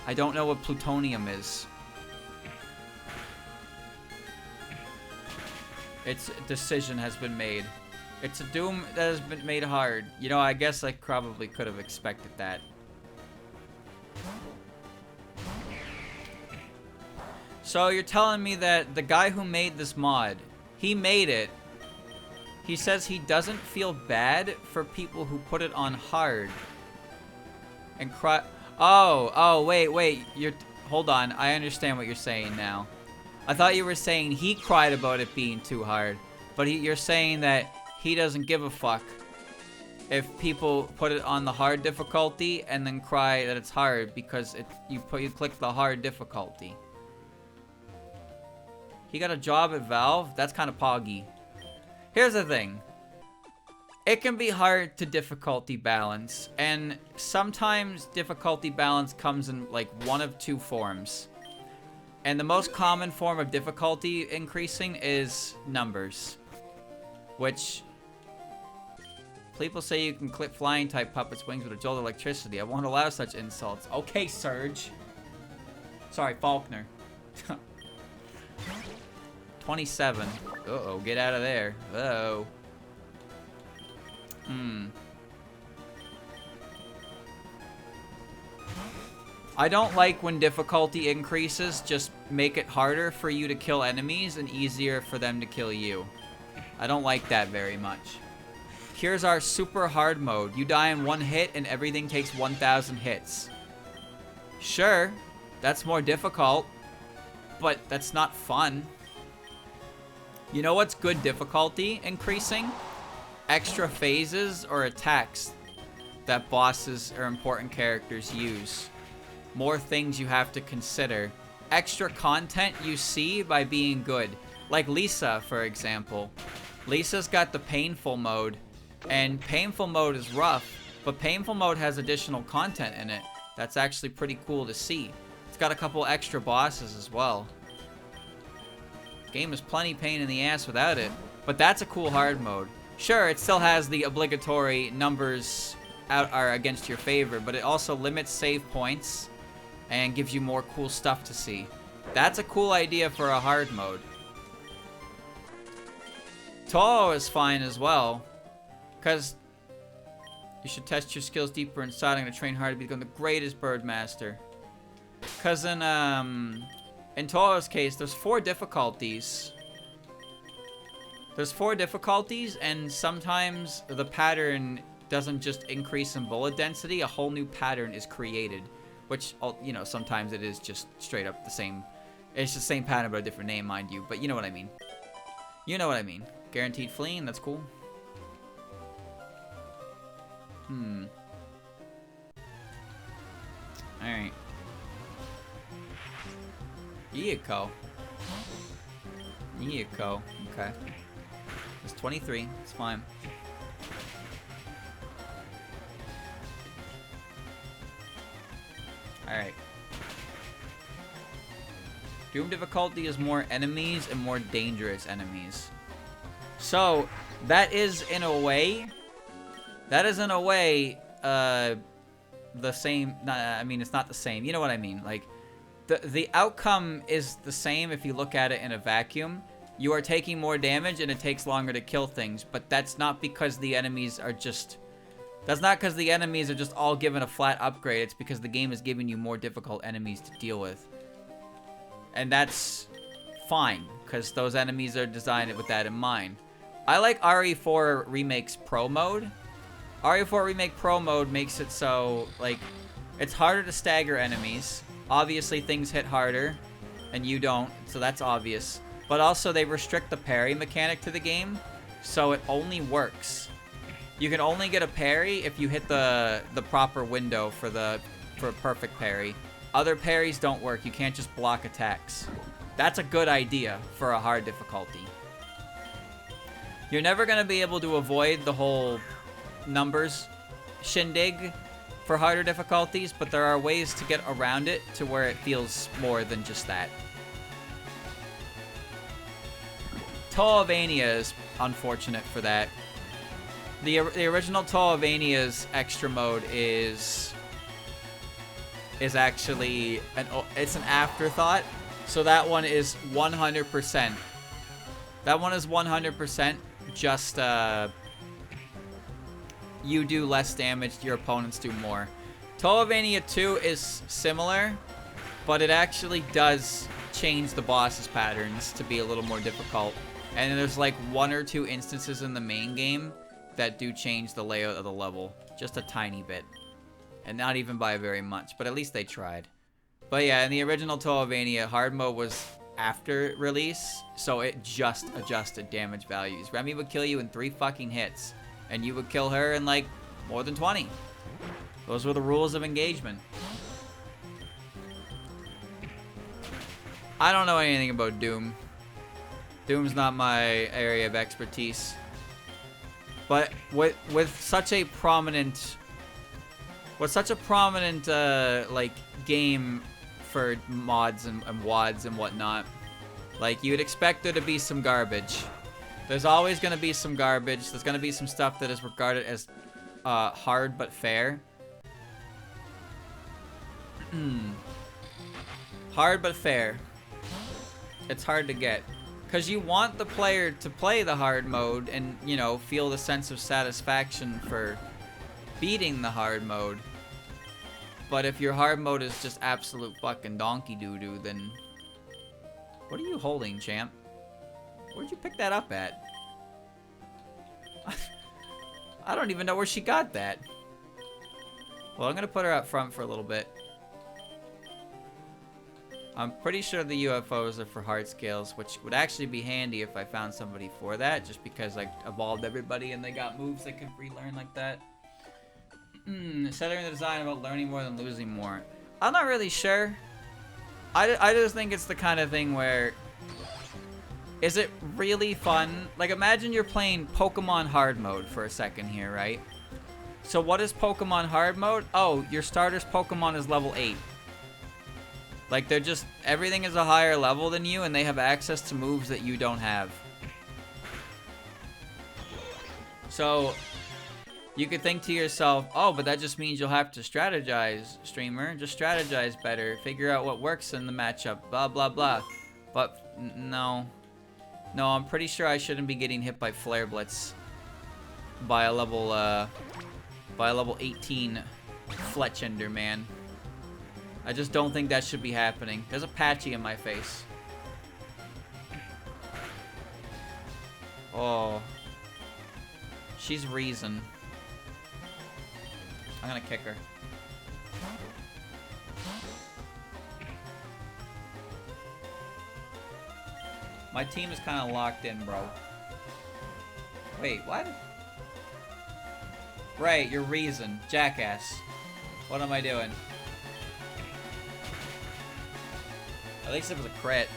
I don't know what plutonium is. Its decision has been made. It's a Doom that has been made hard. You know, I guess I probably could have expected that. So you're telling me that the guy who made this mod, he made it. He says he doesn't feel bad for people who put it on hard and cry. Oh, wait. hold on. I understand what you're saying now. I thought you were saying he cried about it being too hard. But you're saying that he doesn't give a fuck if people put it on the hard difficulty and then cry that it's hard because you click the hard difficulty. He got a job at Valve? That's kind of poggy. Here's the thing. It can be hard to difficulty balance, and sometimes difficulty balance comes in like one of two forms. And the most common form of difficulty increasing is numbers, which people say you can clip flying type puppets' wings with a jolt of electricity. I won't allow such insults. Okay, Surge. Sorry, Faulkner. 27. Uh-oh, get out of there. Uh-oh. I don't like when difficulty increases just make it harder for you to kill enemies and easier for them to kill you. I don't like that very much. Here's our super hard mode. You die in one hit and everything takes 1,000 hits. Sure, that's more difficult, but that's not fun. You know what's good difficulty increasing? Extra phases or attacks that bosses or important characters use. More things you have to consider. Extra content you see by being good. Like Lisa, for example. Lisa's got the painful mode, and painful mode is rough, but painful mode has additional content in it. That's actually pretty cool to see. It's got a couple extra bosses as well. Game is plenty pain in the ass without it, but that's a cool hard mode. Sure, it still has the obligatory numbers are against your favor, but it also limits save points and gives you more cool stuff to see. That's a cool idea for a hard mode. Touhoumon is fine as well, because you should test your skills deeper inside. I'm going to train hard to become the greatest birdmaster. Because in Touhoum's case, there's 4 difficulties. There's 4 difficulties, and sometimes the pattern doesn't just increase in bullet density. A whole new pattern is created, which, you know, sometimes it is just straight up the same. It's the same pattern, but a different name, mind you. But you know what I mean. You know what I mean. Guaranteed fleeing, that's cool. Alright. Yiko. Yiko. Okay. It's 23. It's fine. Alright. Doom difficulty is more enemies and more dangerous enemies. So, that is in a way, the same. I mean, it's not the same. You know what I mean? Like, the outcome is the same if you look at it in a vacuum. You are taking more damage and it takes longer to kill things, but that's not because the enemies are just... That's not because the enemies are just all given a flat upgrade. It's because the game is giving you more difficult enemies to deal with. And that's fine, because those enemies are designed with that in mind. I like RE4 Remake's Pro Mode. RE4 Remake Pro Mode makes it so, like, it's harder to stagger enemies. Obviously, things hit harder, and you don't, so that's obvious. But also, they restrict the parry mechanic to the game, so it only works. You can only get a parry if you hit the proper window for a perfect parry. Other parries don't work. You can't just block attacks. That's a good idea for a hard difficulty. You're never going to be able to avoid the whole numbers shindig for harder difficulties, but there are ways to get around it to where it feels more than just that. Touhoumania is unfortunate for that. The original Touhoumania's extra mode is actually it's an afterthought. So that one is 100%. That one is 100% just you do less damage, your opponents do more. Touhoumania 2 is similar, but it actually does change the boss's patterns to be a little more difficult. And there's like 1 or 2 instances in the main game that do change the layout of the level. Just a tiny bit. And not even by very much, but at least they tried. But yeah, in the original Touhoumania, hard mode was after release, so it just adjusted damage values. Remy would kill you in 3 fucking hits, and you would kill her in like more than 20. Those were the rules of engagement. I don't know anything about Doom. Doom's not my area of expertise. But with such a prominent like game for mods and WODs and whatnot, like you'd expect there to be some garbage. There's always gonna be some garbage. There's gonna be some stuff that is regarded as hard but fair. Hard but fair. It's hard to get. Because you want the player to play the hard mode and, you know, feel the sense of satisfaction for beating the hard mode. But if your hard mode is just absolute fucking donkey doo-doo, then... What are you holding, champ? Where'd you pick that up at? I don't even know where she got that. Well, I'm gonna put her up front for a little bit. I'm pretty sure the UFOs are for hard scales, which would actually be handy if I found somebody for that, just because I evolved everybody and they got moves I could relearn like that. Centering the design about learning more than losing more. I'm not really sure. I just think it's the kind of thing where... Is it really fun? Like, imagine you're playing Pokemon hard mode for a second here, right? So what is Pokemon hard mode? Oh, your starter's Pokemon is level 8. Like, they're just, everything is a higher level than you, and they have access to moves that you don't have. So, you could think to yourself, oh, but that just means you'll have to strategize, streamer. Just strategize better. Figure out what works in the matchup, blah, blah, blah. But, no. No, I'm pretty sure I shouldn't be getting hit by Flare Blitz by a level 18 Fletchender, man. I just don't think that should be happening. There's a Patchy in my face. Oh. She's reason. I'm gonna kick her. My team is kind of locked in, bro. Wait, what? Right, you're reason. Jackass. What am I doing? At least it was a crit.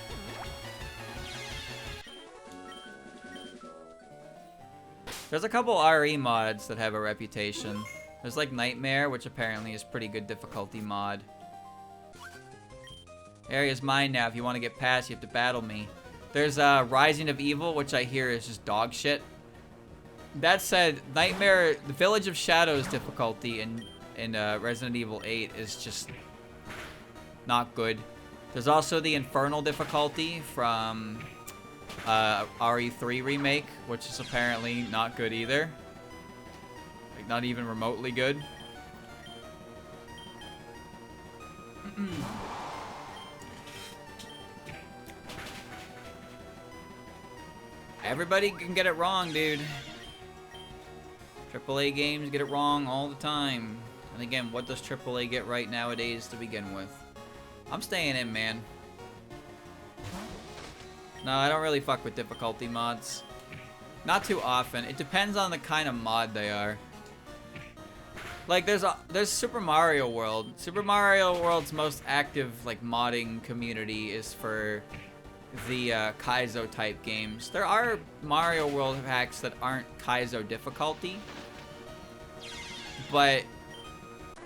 There's a couple RE mods that have a reputation. There's like Nightmare, which apparently is pretty good difficulty mod. Area's mine now. If you want to get past, you have to battle me. There's Rising of Evil, which I hear is just dog shit. That said, Nightmare, the Village of Shadows difficulty in Resident Evil 8 is just not good. There's also the Infernal difficulty from RE3 Remake, which is apparently not good either. Like, not even remotely good. Everybody can get it wrong, dude. AAA games get it wrong all the time. And again, what does AAA get right nowadays to begin with? I'm staying in, man. No, I don't really fuck with difficulty mods. Not too often. It depends on the kind of mod they are. Like, there's Super Mario World. Super Mario World's most active, like, modding community is for the Kaizo type games. There are Mario World hacks that aren't Kaizo difficulty, but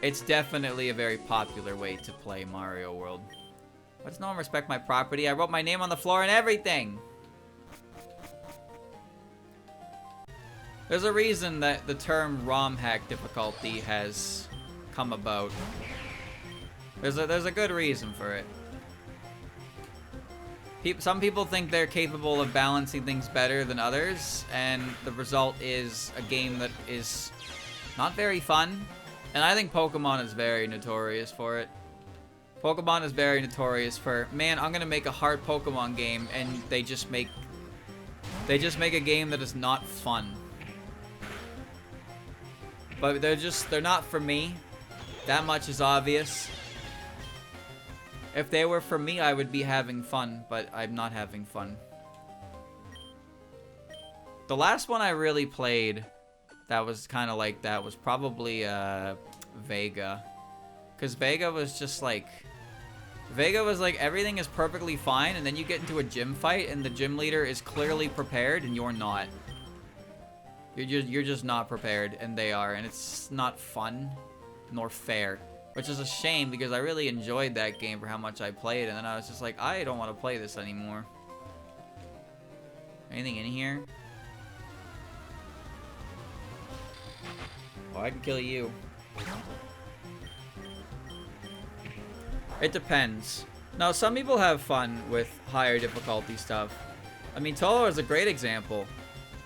it's definitely a very popular way to play Mario World. Why does no one respect my property? I wrote my name on the floor and everything! There's a reason that the term ROM hack difficulty has come about. There's a good reason for it. Some people think they're capable of balancing things better than others, and the result is a game that is not very fun. And I think Pokemon is very notorious for it. Pokemon is very notorious for, man, I'm gonna make a hard Pokemon game, and they just make a game that is not fun. But they're not for me. That much is obvious. If they were for me, I would be having fun, but I'm not having fun. The last one I really played that was kind of like that was probably Vega. Because Vega was just like... Vega was like, everything is perfectly fine, and then you get into a gym fight, and the gym leader is clearly prepared, and you're not. You're just not prepared, and they are, and it's not fun, nor fair. Which is a shame, because I really enjoyed that game for how much I played, and then I was just like, I don't want to play this anymore. Anything in here? Oh, I can kill you. It depends. Now, some people have fun with higher difficulty stuff. I mean, Touhoumon is a great example.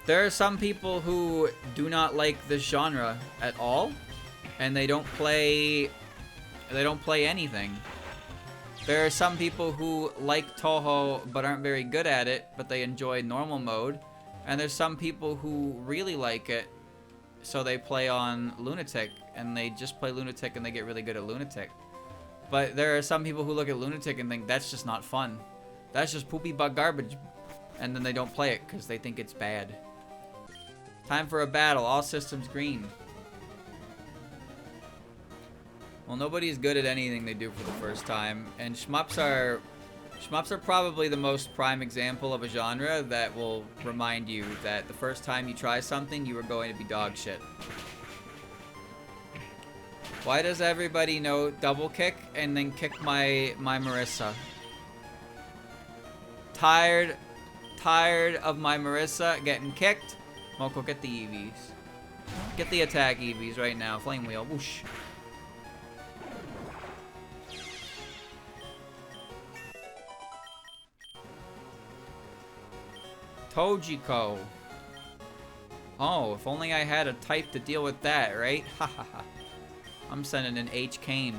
There are some people who do not like this genre at all, and they don't play anything. There are some people who like Touhou but aren't very good at it, but they enjoy normal mode. And there's some people who really like it, so they play on Lunatic, and they just play Lunatic and they get really good at Lunatic. But there are some people who look at Lunatic and think that's just not fun. That's just poopy bug garbage. And then they don't play it because they think it's bad. Time for a battle. All systems green. Well, nobody's good at anything they do for the first time. And shmups are probably the most prime example of a genre that will remind you that the first time you try something, you are going to be dog shit. Why does everybody know double kick and then kick my Marissa? Tired of my Marissa getting kicked? Moko, get the EVs. Get the attack EVs right now. Flame wheel. Whoosh. Tojiko. Oh, if only I had a type to deal with that, right? Ha ha ha. I'm sending an H Kane.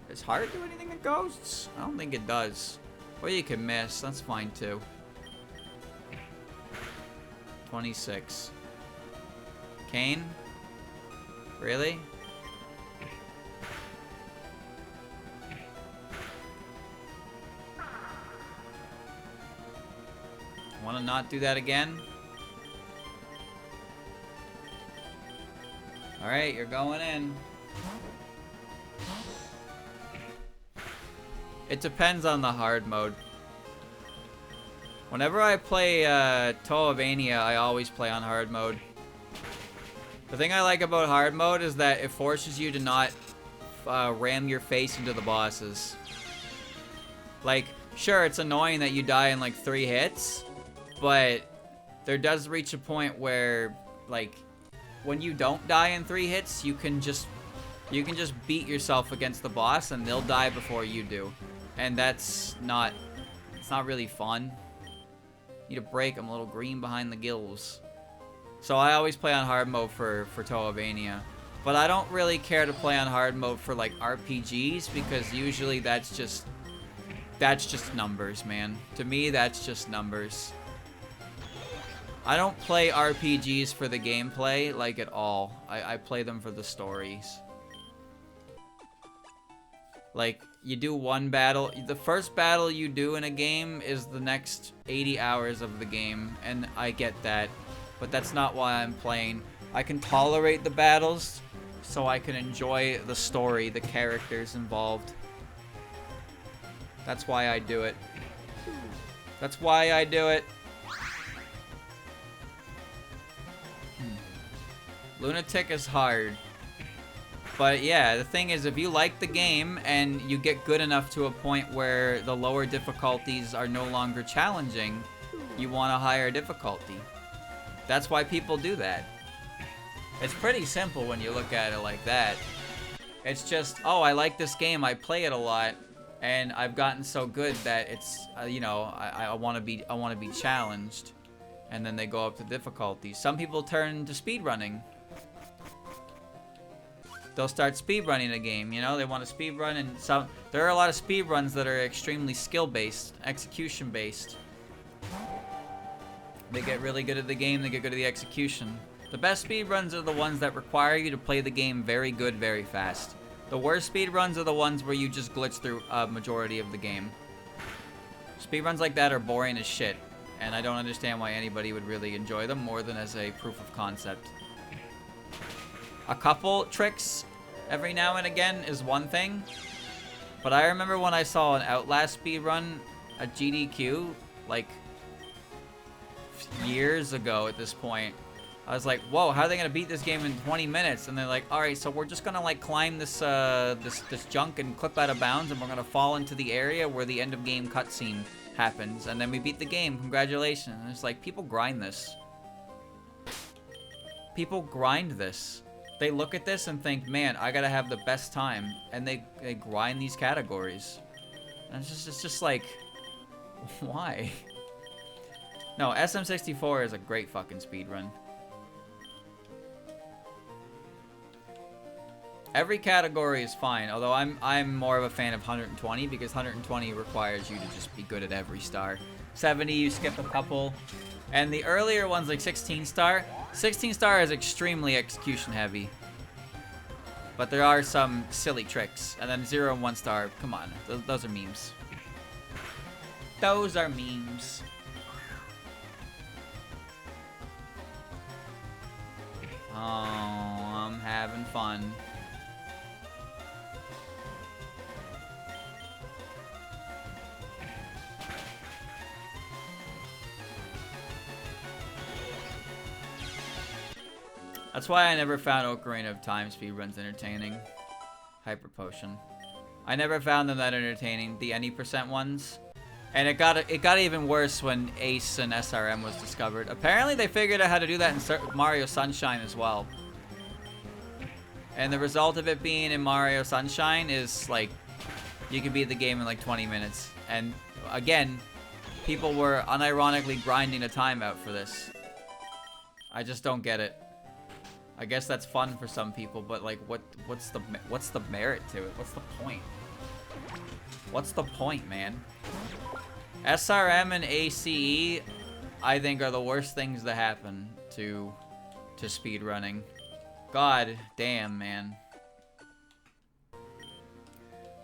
Does Heart do anything to ghosts? I don't think it does. Or you can miss. That's fine too. 26. Kane? Really? Want to not do that again? Alright, you're going in. It depends on the hard mode. Whenever I play Touhoumon, I always play on hard mode. The thing I like about hard mode is that it forces you to not ram your face into the bosses. Like, sure, it's annoying that you die in like 3 hits, but there does reach a point where, like, when you don't die in 3 hits, you can just beat yourself against the boss and they'll die before you do. And it's not really fun. Need a break, I'm a little green behind the gills. So I always play on hard mode for Touhoumon. But I don't really care to play on hard mode for like RPGs because usually that's just numbers, man. To me, that's just numbers. I don't play RPGs for the gameplay, like, at all. I play them for the stories. Like, you do one battle. The first battle you do in a game is the next 80 hours of the game, and I get that. But that's not why I'm playing. I can tolerate the battles, so I can enjoy the story, the characters involved. That's why I do it. That's why I do it. Lunatic is hard. But yeah, the thing is, if you like the game and you get good enough to a point where the lower difficulties are no longer challenging, you want a higher difficulty. That's why people do that. It's pretty simple when you look at it like that. It's just, oh, I like this game, I play it a lot, and I've gotten so good that it's, you know, I want to be challenged. And then they go up to difficulty. Some people turn to speedrunning. They'll start speedrunning a game, you know? They want to speedrun, and there are a lot of speedruns that are extremely skill-based, execution-based. They get really good at the game, they get good at the execution. The best speedruns are the ones that require you to play the game very good, very fast. The worst speedruns are the ones where you just glitch through a majority of the game. Speedruns like that are boring as shit, and I don't understand why anybody would really enjoy them more than as a proof of concept. A couple tricks every now and again is one thing, but I remember when I saw an Outlast speedrun at GDQ, like, years ago at this point. I was like, whoa, how are they gonna beat this game in 20 minutes? And they're like, alright, so we're just gonna like climb this this junk and clip out of bounds, and we're gonna fall into the area where the end of game cutscene happens, and then we beat the game. Congratulations. And it's like, people grind this. People grind this. They look at this and think, man, I gotta have the best time, and they grind these categories. And it's just like, why? No, SM64 is a great fucking speedrun. Every category is fine, although I'm more of a fan of 120 because 120 requires you to just be good at every star. 70, you skip a couple. And the earlier ones like 16 star is extremely execution heavy. But there are some silly tricks. And then 0 and 1 star, come on, those are memes. Those are memes. Oh, I'm having fun. That's why I never found Ocarina of Time speedruns entertaining. Hyper Potion. I never found them that entertaining, the any % ones. And it got even worse when Ace and SRM was discovered. Apparently they figured out how to do that in Mario Sunshine as well. And the result of it being in Mario Sunshine is like, you can beat the game in like 20 minutes. And again, people were unironically grinding a timeout for this. I just don't get it. I guess that's fun for some people, but like, what's the merit to it? What's the point? What's the point, man? SRM and ACE, I think, are the worst things to happen to speedrunning. God damn, man.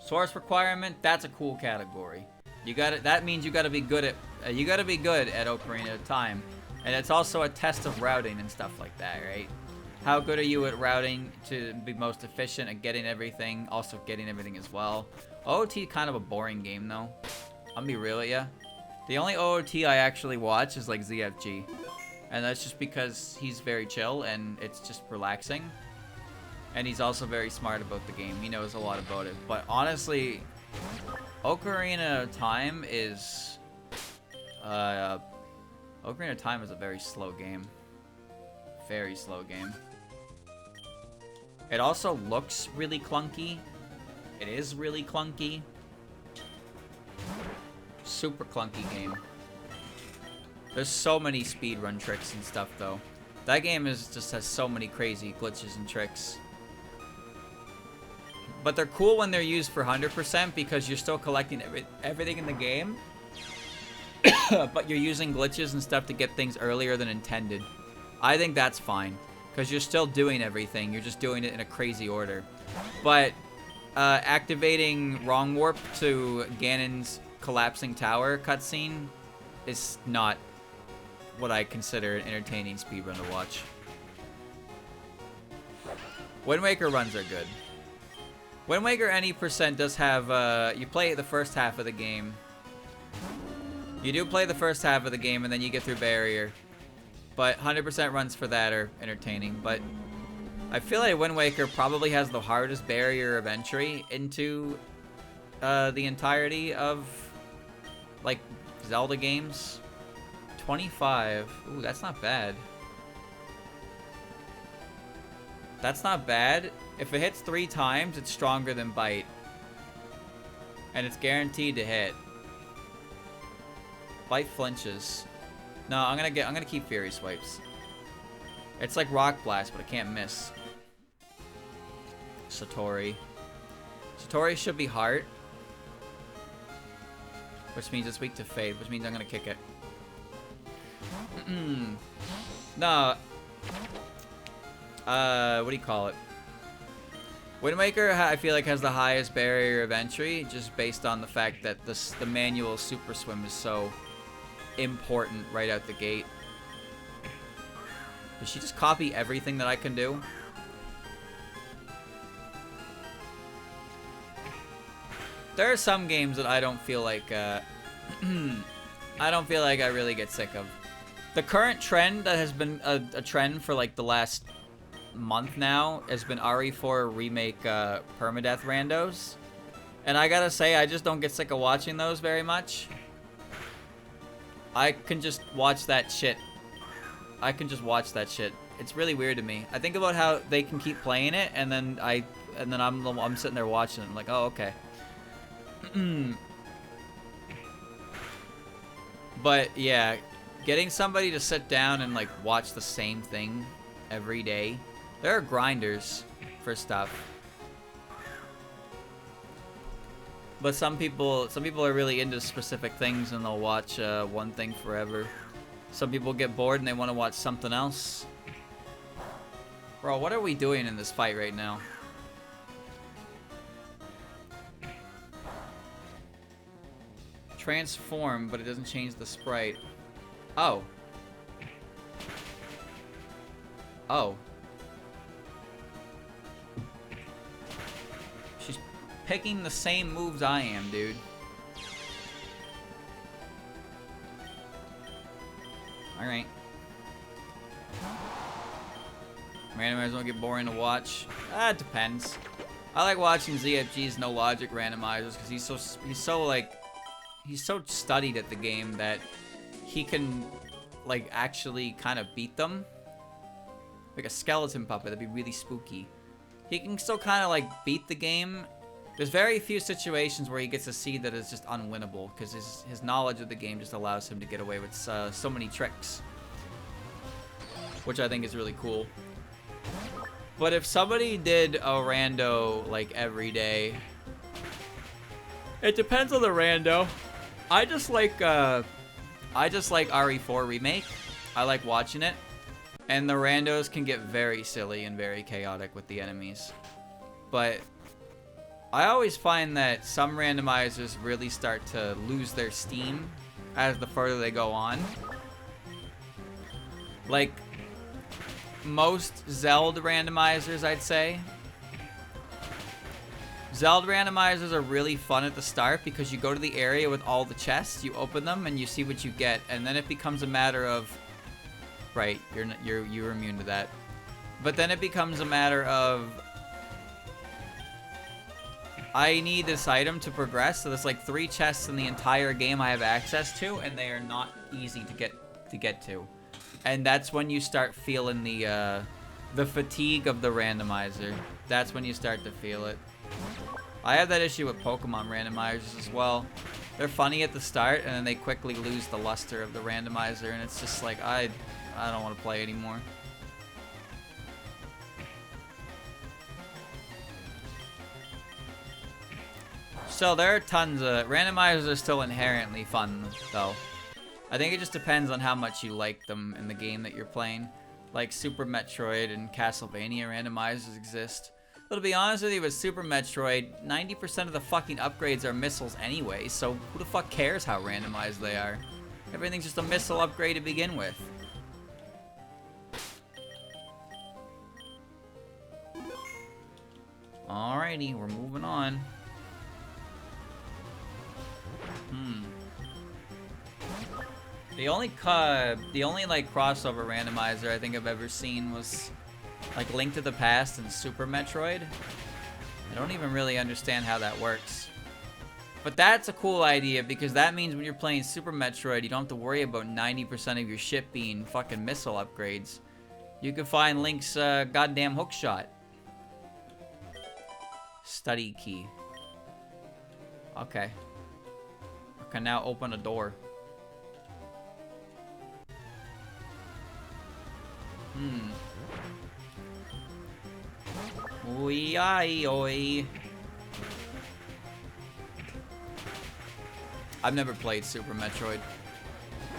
Source requirement, that's a cool category. You got it. That means you got to be good at Ocarina of Time, and it's also a test of routing and stuff like that, right? How good are you at routing to be most efficient at getting everything, also getting everything as well. OOT kind of a boring game though. I'll be real with ya. The only OOT I actually watch is like ZFG, and that's just because he's very chill and it's just relaxing. And he's also very smart about the game. He knows a lot about it. But honestly, Ocarina of Time is a very slow game. Very slow game. It also looks really clunky. It is really clunky. Super clunky game. There's so many speedrun tricks and stuff though. That game just has so many crazy glitches and tricks. But they're cool when they're used for 100% because you're still collecting everything in the game. But you're using glitches and stuff to get things earlier than intended. I think that's fine because you're still doing everything. You're just doing it in a crazy order. But activating Wrong Warp to Ganon's collapsing tower cutscene is not what I consider an entertaining speedrun to watch. Wind Waker runs are good. Wind Waker any % does have, you play the first half of the game. You do play the first half of the game and then you get through barrier. But 100% runs for that are entertaining. But I feel like Wind Waker probably has the hardest barrier of entry into the entirety of like Zelda games. 25. Ooh, that's not bad. That's not bad. If it hits 3 times, it's stronger than Bite. And it's guaranteed to hit. Bite flinches. No, I'm gonna keep Fury Swipes. It's like Rock Blast, but it can't miss. Satori. Satori should be Heart. Which means it's weak to Faith, which means I'm gonna kick it. No. What do you call it? Wind Waker, I feel like, has the highest barrier of entry, just based on the fact that the manual Super Swim is so important right out the gate. Did she just copy everything that I can do? There are some games that I don't feel like, I don't feel like I really get sick of. The current trend that has been a trend for like the last month now has been RE4 remake permadeath randos. And I gotta say, I just don't get sick of watching those very much. I can just watch that shit. I can just watch that shit. It's really weird to me. I think about how they can keep playing it, and then I'm sitting there watching it. I'm like, oh, okay. But yeah, getting somebody to sit down and like watch the same thing every day. There are grinders for stuff. But some people are really into specific things and they'll watch one thing forever. Some people get bored and they want to watch something else. Bro, what are we doing in this fight right now? Transform, but it doesn't change the sprite. Oh. Oh. She's picking the same moves I am, dude. Alright. Randomizers don't get boring to watch. It depends. I like watching ZFG's no logic randomizers because he's so studied at the game that he can like actually kind of beat them. Like a skeleton puppet, that'd be really spooky. He can still kind of like beat the game. There's very few situations where he gets to see that it's just unwinnable because his knowledge of the game just allows him to get away with so many tricks, which I think is really cool. But if somebody did a rando like every day, it depends on the rando. I just like RE4 remake. I like watching it, and the randos can get very silly and very chaotic with the enemies. But I always find that some randomizers really start to lose their steam as the further they go on. Like most Zelda randomizers, I'd say. Zelda randomizers are really fun at the start because you go to the area with all the chests, you open them, and you see what you get, and then it becomes a matter of, right, you're immune to that. But then it becomes a matter of, I need this item to progress, so there's like 3 chests in the entire game I have access to, and they are not easy to get to. And that's when you start feeling the fatigue of the randomizer. That's when you start to feel it. I have that issue with Pokemon randomizers as well. They're funny at the start, and then they quickly lose the luster of the randomizer, and it's just like, I don't want to play anymore. So there are tons of... Randomizers are still inherently fun, though. I think it just depends on how much you like them in the game that you're playing. Like Super Metroid and Castlevania randomizers exist. But to be honest with you, with Super Metroid, 90% of the fucking upgrades are missiles anyway, so who the fuck cares how randomized they are? Everything's just a missile upgrade to begin with. Alrighty, we're moving on. The only like crossover randomizer I think I've ever seen was like Link to the Past and Super Metroid. I don't even really understand how that works. But that's a cool idea because that means when you're playing Super Metroid, you don't have to worry about 90% of your shit being fucking missile upgrades. You can find Link's goddamn hookshot. Study key. Okay. I can now open a door. Oi, ai, oi. I've never played Super Metroid.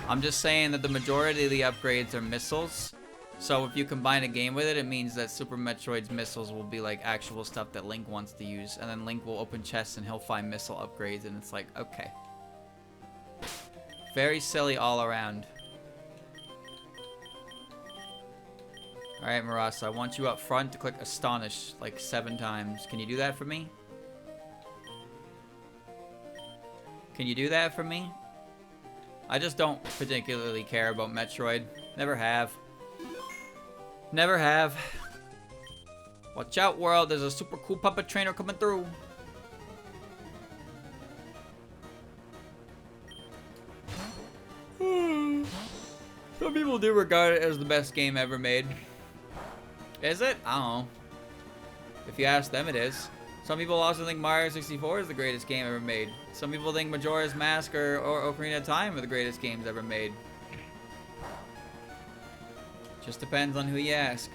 I'm just saying that the majority of the upgrades are missiles. So if you combine a game with it, it means that Super Metroid's missiles will be like actual stuff that Link wants to use. And then Link will open chests and he'll find missile upgrades. And it's like, okay. Very silly all around. Alright, Marasa, I want you up front to click Astonish like 7 times. Can you do that for me? Can you do that for me? I just don't particularly care about Metroid. Never have. Never have. Watch out, world. There's a super cool puppet trainer coming through. Some people do regard it as the best game ever made. Is it? I don't know. If you ask them, it is. Some people also think Mario 64 is the greatest game ever made. Some people think Majora's Mask or Ocarina of Time are the greatest games ever made. Just depends on who you ask.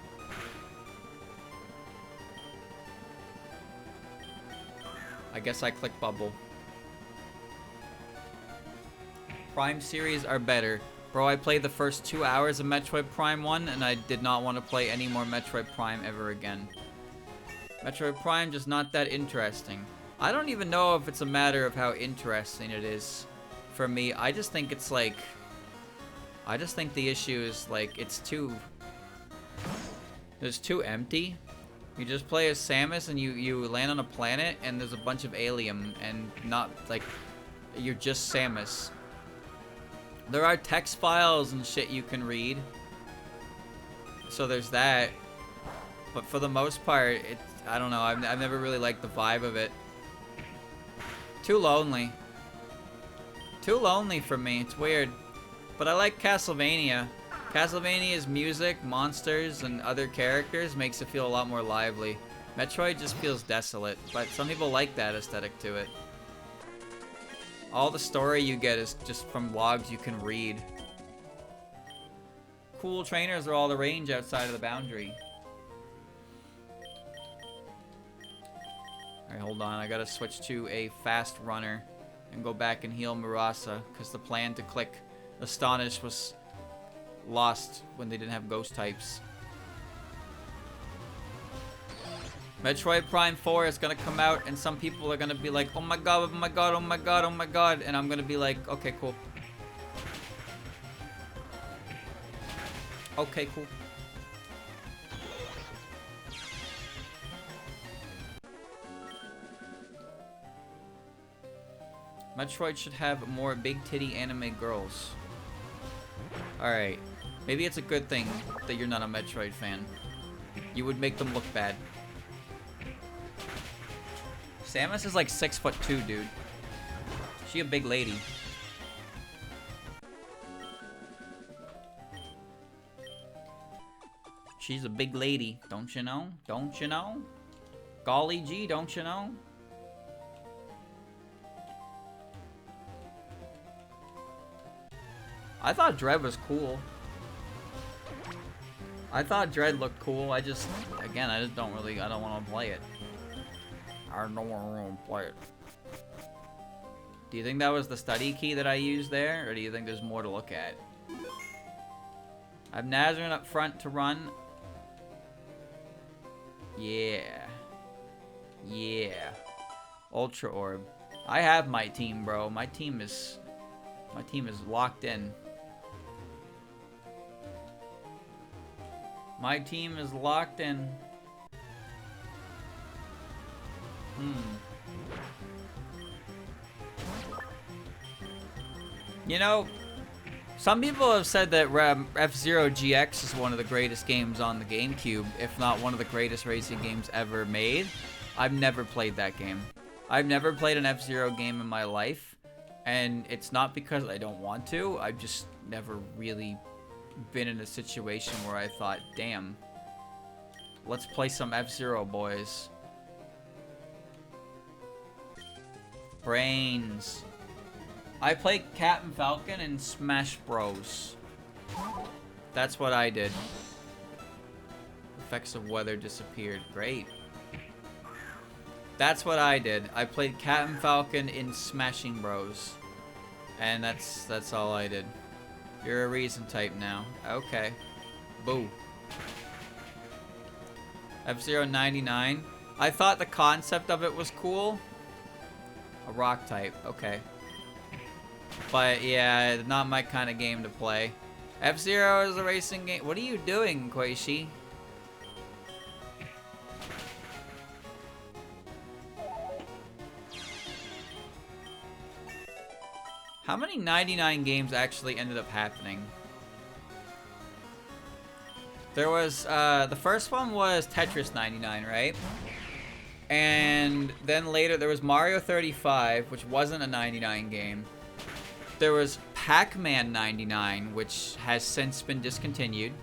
I guess I click bubble. Prime series are better. Bro, I played the first 2 hours of Metroid Prime 1 and I did not want to play any more Metroid Prime ever again. Metroid Prime just not that interesting. I don't even know if it's a matter of how interesting it is for me. I just think it's like... I just think the issue is like it's too empty. You just play as Samus and you land on a planet and there's a bunch of alien and not like you're just Samus. There are text files and shit you can read. So there's that. But for the most part, I don't know. I've never really liked the vibe of it. Too lonely. Too lonely for me. It's weird. But I like Castlevania. Castlevania's music, monsters, and other characters makes it feel a lot more lively. Metroid just feels desolate, but some people like that aesthetic to it. All the story you get is just from logs you can read. Cool trainers are all the range outside of the boundary. Alright, hold on. I gotta switch to a fast runner and go back and heal Marasa, because the plan to click Astonish was lost when they didn't have ghost types. Metroid Prime 4 is gonna come out and some people are gonna be like, oh my god, oh my god, oh my god, oh my god, and I'm gonna be like, okay, cool. Okay, cool. Metroid should have more big titty anime girls. Alright. Maybe it's a good thing that you're not a Metroid fan. You would make them look bad. Samus is like 6'2", dude. She a big lady. She's a big lady, don't you know? Don't you know? Golly gee, don't you know? I thought Dread was cool. I thought Dread looked cool. I just don't want to play it. I don't want to play it. Do you think that was the study key that I used there? Or do you think there's more to look at? I have Nazarene up front to run. Yeah. Yeah. Ultra Orb. I have my team, bro. My team is locked in. My team is locked in. You know, some people have said that F-Zero GX is one of the greatest games on the GameCube, if not one of the greatest racing games ever made. I've never played that game. I've never played an F-Zero game in my life, and it's not because I don't want to. I've just never really been in a situation where I thought, damn, let's play some F-Zero, boys. Brains. I played Captain Falcon and Smash Bros. That's what I did. Effects of weather disappeared. Great. That's what I did. I played Captain Falcon in Smashing Bros. And that's all I did. You're a reason type now. Okay. Boo. F-Zero 99. I thought the concept of it was cool. A rock type. Okay. But yeah, not my kind of game to play. F-Zero is a racing game. What are you doing, Koishi? How many 99 games actually ended up happening? There was, the first one was Tetris 99, right? And then later there was Mario 35, which wasn't a 99 game. There was Pac-Man 99, which has since been discontinued.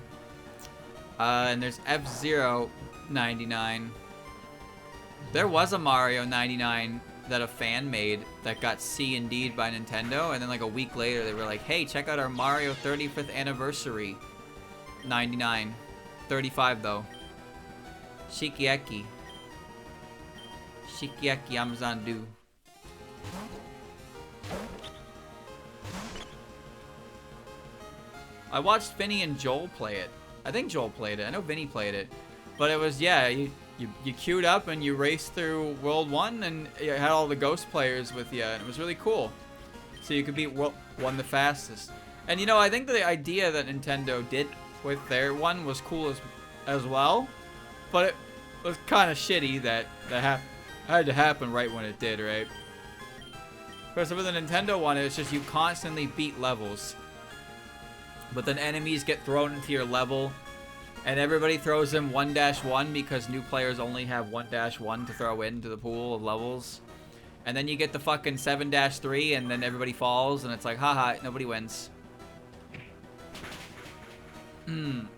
And there's F-Zero 99. There was a Mario 99 that a fan made that got C&D'd by Nintendo, and then like a week later they were like, hey, check out our Mario 35th anniversary 99. 35 though. Shikieki. Shikieki Amazon-do. I watched Vinny and Joel play it. I think Joel played it. I know Vinny played it. But it was, yeah, you queued up and you raced through World 1 and you had all the ghost players with you, and it was really cool. So you could beat World 1 the fastest. And you know, I think the idea that Nintendo did with their one was cool as well. But it was kind of shitty that had to happen right when it did, right? Because with the Nintendo one, it's just you constantly beat levels. But then enemies get thrown into your level, and everybody throws in 1-1 because new players only have 1-1 to throw into the pool of levels. And then you get the fucking 7-3, and then everybody falls, and it's like, haha, nobody wins. 99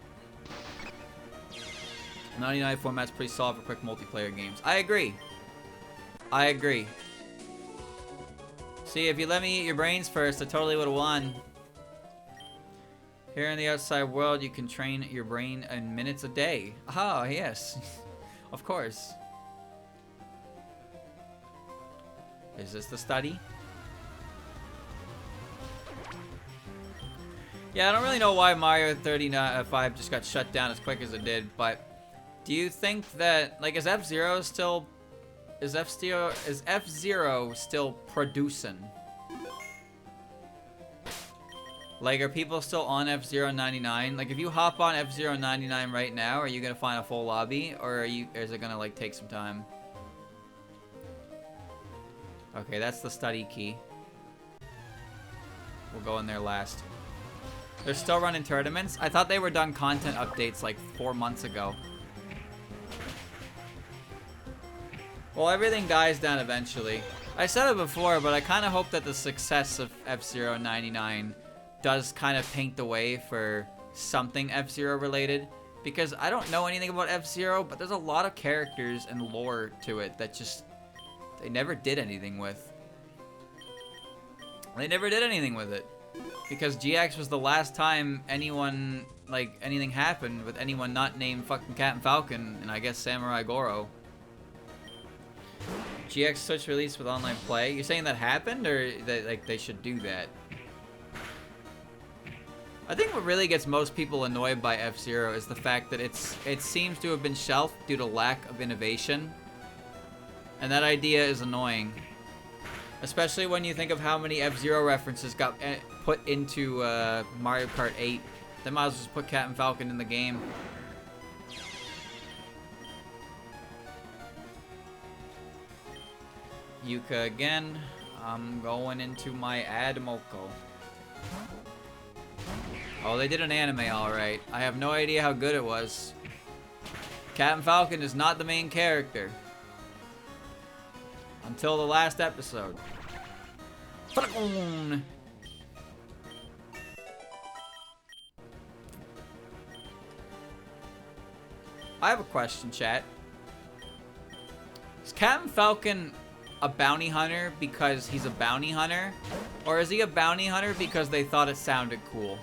format's pretty solid for quick multiplayer games. I agree. I agree. See, if you let me eat your brains first, I totally would have won. Here in the outside world, you can train your brain in minutes a day. Ah, yes. Of course. Is this the study? Yeah, I don't really know why Mario 35 just got shut down as quick as it did, but do you think that, like, is F-Zero still producing? Like, are people still on F-Zero 99? Like, if you hop on F-Zero 99 right now, are you gonna find a full lobby, or is it gonna, like, take some time? Okay, that's the study key. We'll go in there last. They're still running tournaments? I thought they were done content updates, like, 4 months ago. Well, everything dies down eventually. I said it before, but I kind of hope that the success of F-Zero 99 does kind of paint the way for something F-Zero related, because I don't know anything about F-Zero, but there's a lot of characters and lore to it that just they never did anything with. They never did anything with it because GX was the last time anyone, like, anything happened with anyone not named fucking Cat and Falcon, and I guess Samurai Goro. GX Switch release with online play. You're saying that happened, or that, like, they should do that? I think what really gets most people annoyed by F-Zero is the fact that it seems to have been shelved due to lack of innovation. And that idea is annoying. Especially when you think of how many F-Zero references got put into Mario Kart 8. They might as well just put Cat and Falcon in the game. Yuka again. I'm going into my Admoko. Oh, they did an anime, alright. I have no idea how good it was. Cat and Falcon is not the main character. Until the last episode. I have a question, chat. Is Cat and Falcon a bounty hunter because he's a bounty hunter? Or is he a bounty hunter because they thought it sounded cool?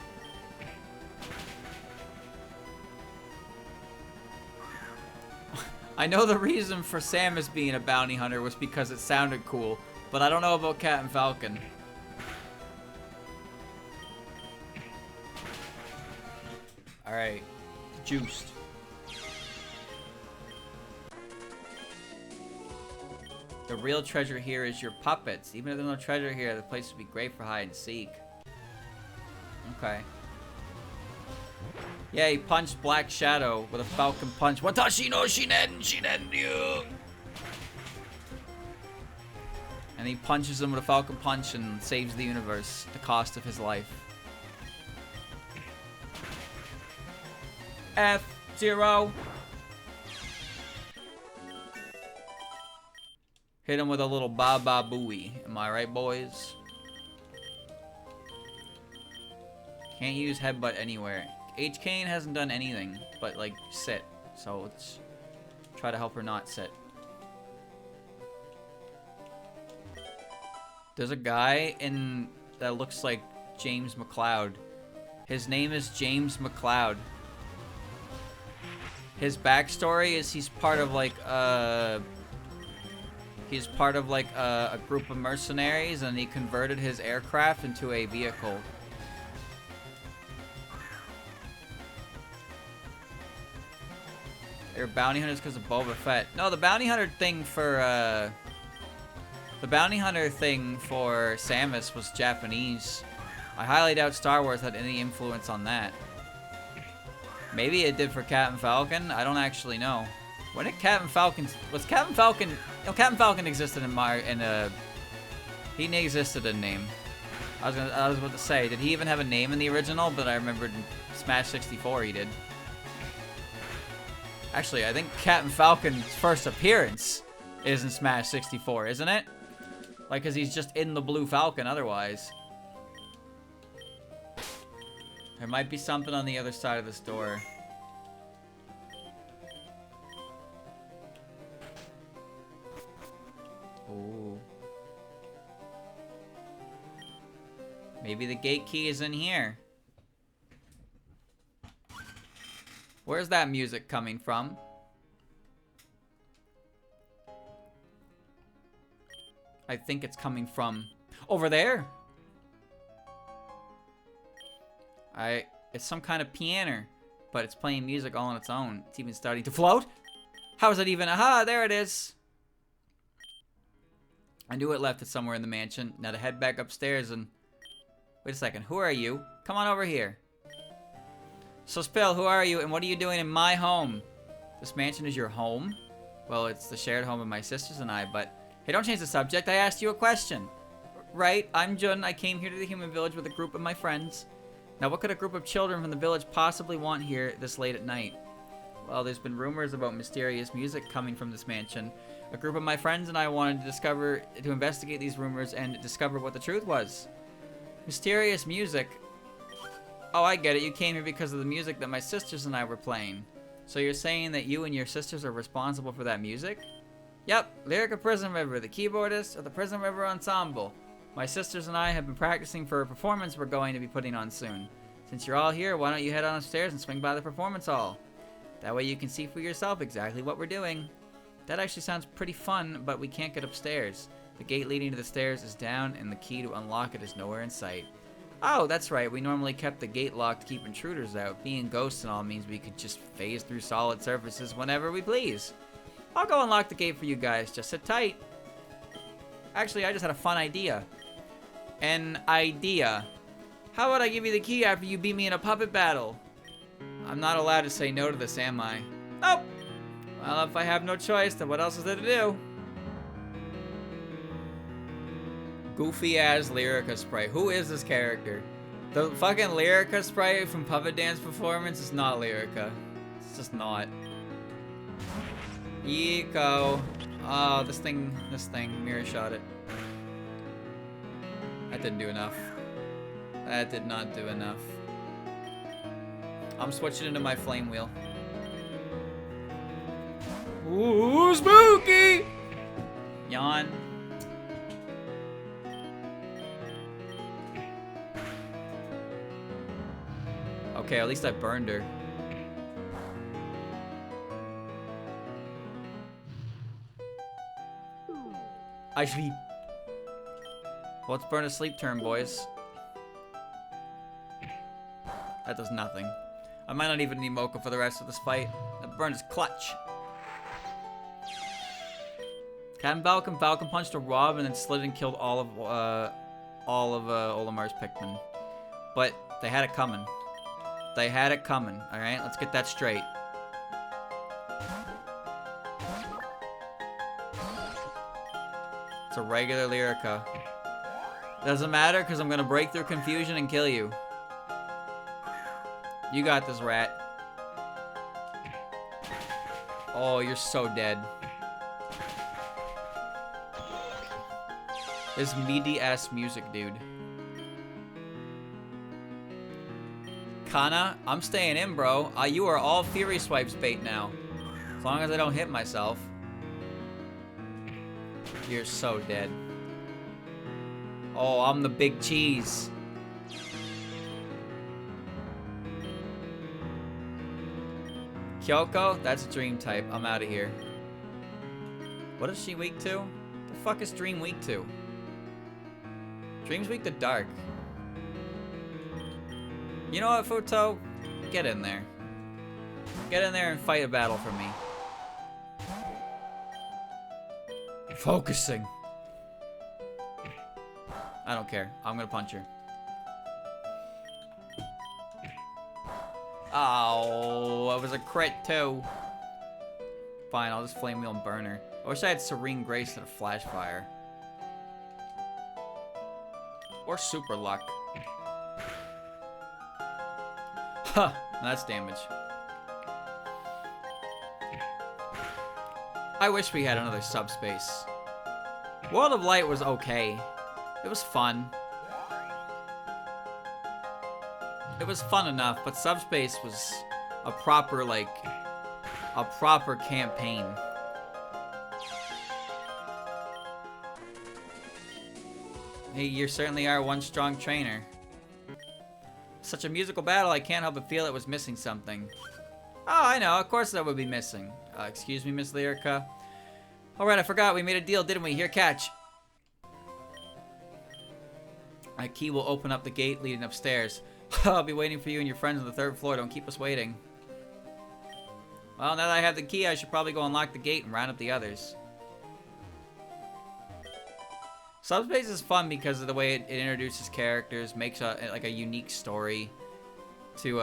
I know the reason for Samus being a bounty hunter was because it sounded cool, but I don't know about Cat and Falcon. Alright. Juiced. The real treasure here is your puppets. Even if there's no treasure here, the place would be great for hide and seek. Okay. Yeah, he punched Black Shadow with a Falcon Punch. Watashi no shinen ryu! And he punches him with a Falcon Punch and saves the universe at the cost of his life. F-Zero! Hit him with a little ba-ba booey. Am I right, boys? Can't use headbutt anywhere. H-Kane hasn't done anything but, like, sit. So let's try to help her not sit. There's a guy that looks like James McCloud. His name is James McCloud. His backstory is he's part of, like, a group of mercenaries, and he converted his aircraft into a vehicle. They're bounty hunters because of Boba Fett. No, the bounty hunter thing for Samus was Japanese. I highly doubt Star Wars had any influence on that. Maybe it did for Captain Falcon. I don't actually know. When did Captain Falcon... Was Captain Falcon... No, Captain Falcon existed he existed in name. I was about to say, did he even have a name in the original? But I remembered in Smash 64 he did. Actually, I think Captain Falcon's first appearance is in Smash 64, isn't it? Like, because he's just in the Blue Falcon otherwise. There might be something on the other side of this door. Ooh. Maybe the gate key is in here. Where's that music coming from? I think it's coming from over there. It's some kind of piano, but it's playing music all on its own. It's even starting to float. How is it even? Aha, there it is. I knew it left it somewhere in the mansion. Now to head back upstairs and... Wait a second, who are you? Come on over here. So Spill, who are you and what are you doing in my home? This mansion is your home? Well, it's the shared home of my sisters and I, but... Hey, don't change the subject, I asked you a question. Right, I'm Jun, I came here to the human village with a group of my friends. Now what could a group of children from the village possibly want here this late at night? Well, there's been rumors about mysterious music coming from this mansion. A group of my friends and I wanted to investigate these rumors and discover what the truth was. Mysterious music? Oh, I get it. You came here because of the music that my sisters and I were playing. So you're saying that you and your sisters are responsible for that music? Yep, Lyrica Prismriver, the keyboardist of the Prismriver Ensemble. My sisters and I have been practicing for a performance we're going to be putting on soon. Since you're all here, why don't you head on upstairs and swing by the performance hall? That way you can see for yourself exactly what we're doing. That actually sounds pretty fun, but we can't get upstairs. The gate leading to the stairs is down, and the key to unlock it is nowhere in sight. Oh, that's right. We normally kept the gate locked to keep intruders out. Being ghosts and all means we could just phase through solid surfaces whenever we please. I'll go unlock the gate for you guys. Just sit tight. Actually, I just had a fun idea. An idea. How about I give you the key after you beat me in a puppet battle? I'm not allowed to say no to this, am I? Nope. Well, if I have no choice, then what else is there to do? Goofy ass Lyrica Sprite. Who is this character? The fucking Lyrica Sprite from Puppet Dance Performance is not Lyrica. It's just not. Eco. Oh, this thing, mirror shot it. That didn't do enough. That did not do enough. I'm switching into my flame wheel. Ooh, spooky! Yawn. Okay, at least I burned her. I sleep. What's burn a sleep turn, boys? That does nothing. I might not even need Mocha for the rest of this fight. That burn is clutch. Captain Falcon punched a Rob and then slid and killed all of Olimar's Pikmin. But they had it coming. They had it coming. All right, let's get that straight. It's a regular Lyrica. Doesn't matter because I'm gonna break through confusion and kill you. You got this, rat. Oh, you're so dead. This meaty-ass music, dude. Kana, I'm staying in, bro. You are all Fury Swipes bait now. As long as I don't hit myself. You're so dead. Oh, I'm the big cheese. Kyoko, that's a Dream type. I'm out of here. What is she weak to? The fuck is Dream weak to? Dream's weak to dark. You know what, Futo? Get in there. Get in there and fight a battle for me. Focusing. I don't care. I'm gonna punch her. Oh, it was a crit too. Fine, I'll just Flame Wheel and burn her. I wish I had Serene Grace and a Flash Fire. Or Super Luck. Huh, that's damage. I wish we had another Subspace. World of Light was okay. It was fun. It was fun enough, but Subspace was a proper, like, a proper campaign. Hey, you certainly are one strong trainer. Such a musical battle, I can't help but feel it was missing something. Oh, I know, of course that would be missing. Excuse me, Miss Lyrica. Alright, I forgot, we made a deal, didn't we? Here, catch. My key will open up the gate leading upstairs. I'll be waiting for you and your friends on the 3rd floor, don't keep us waiting. Well, now that I have the key, I should probably go unlock the gate and round up the others. Subspace is fun because of the way it introduces characters, makes like a unique story to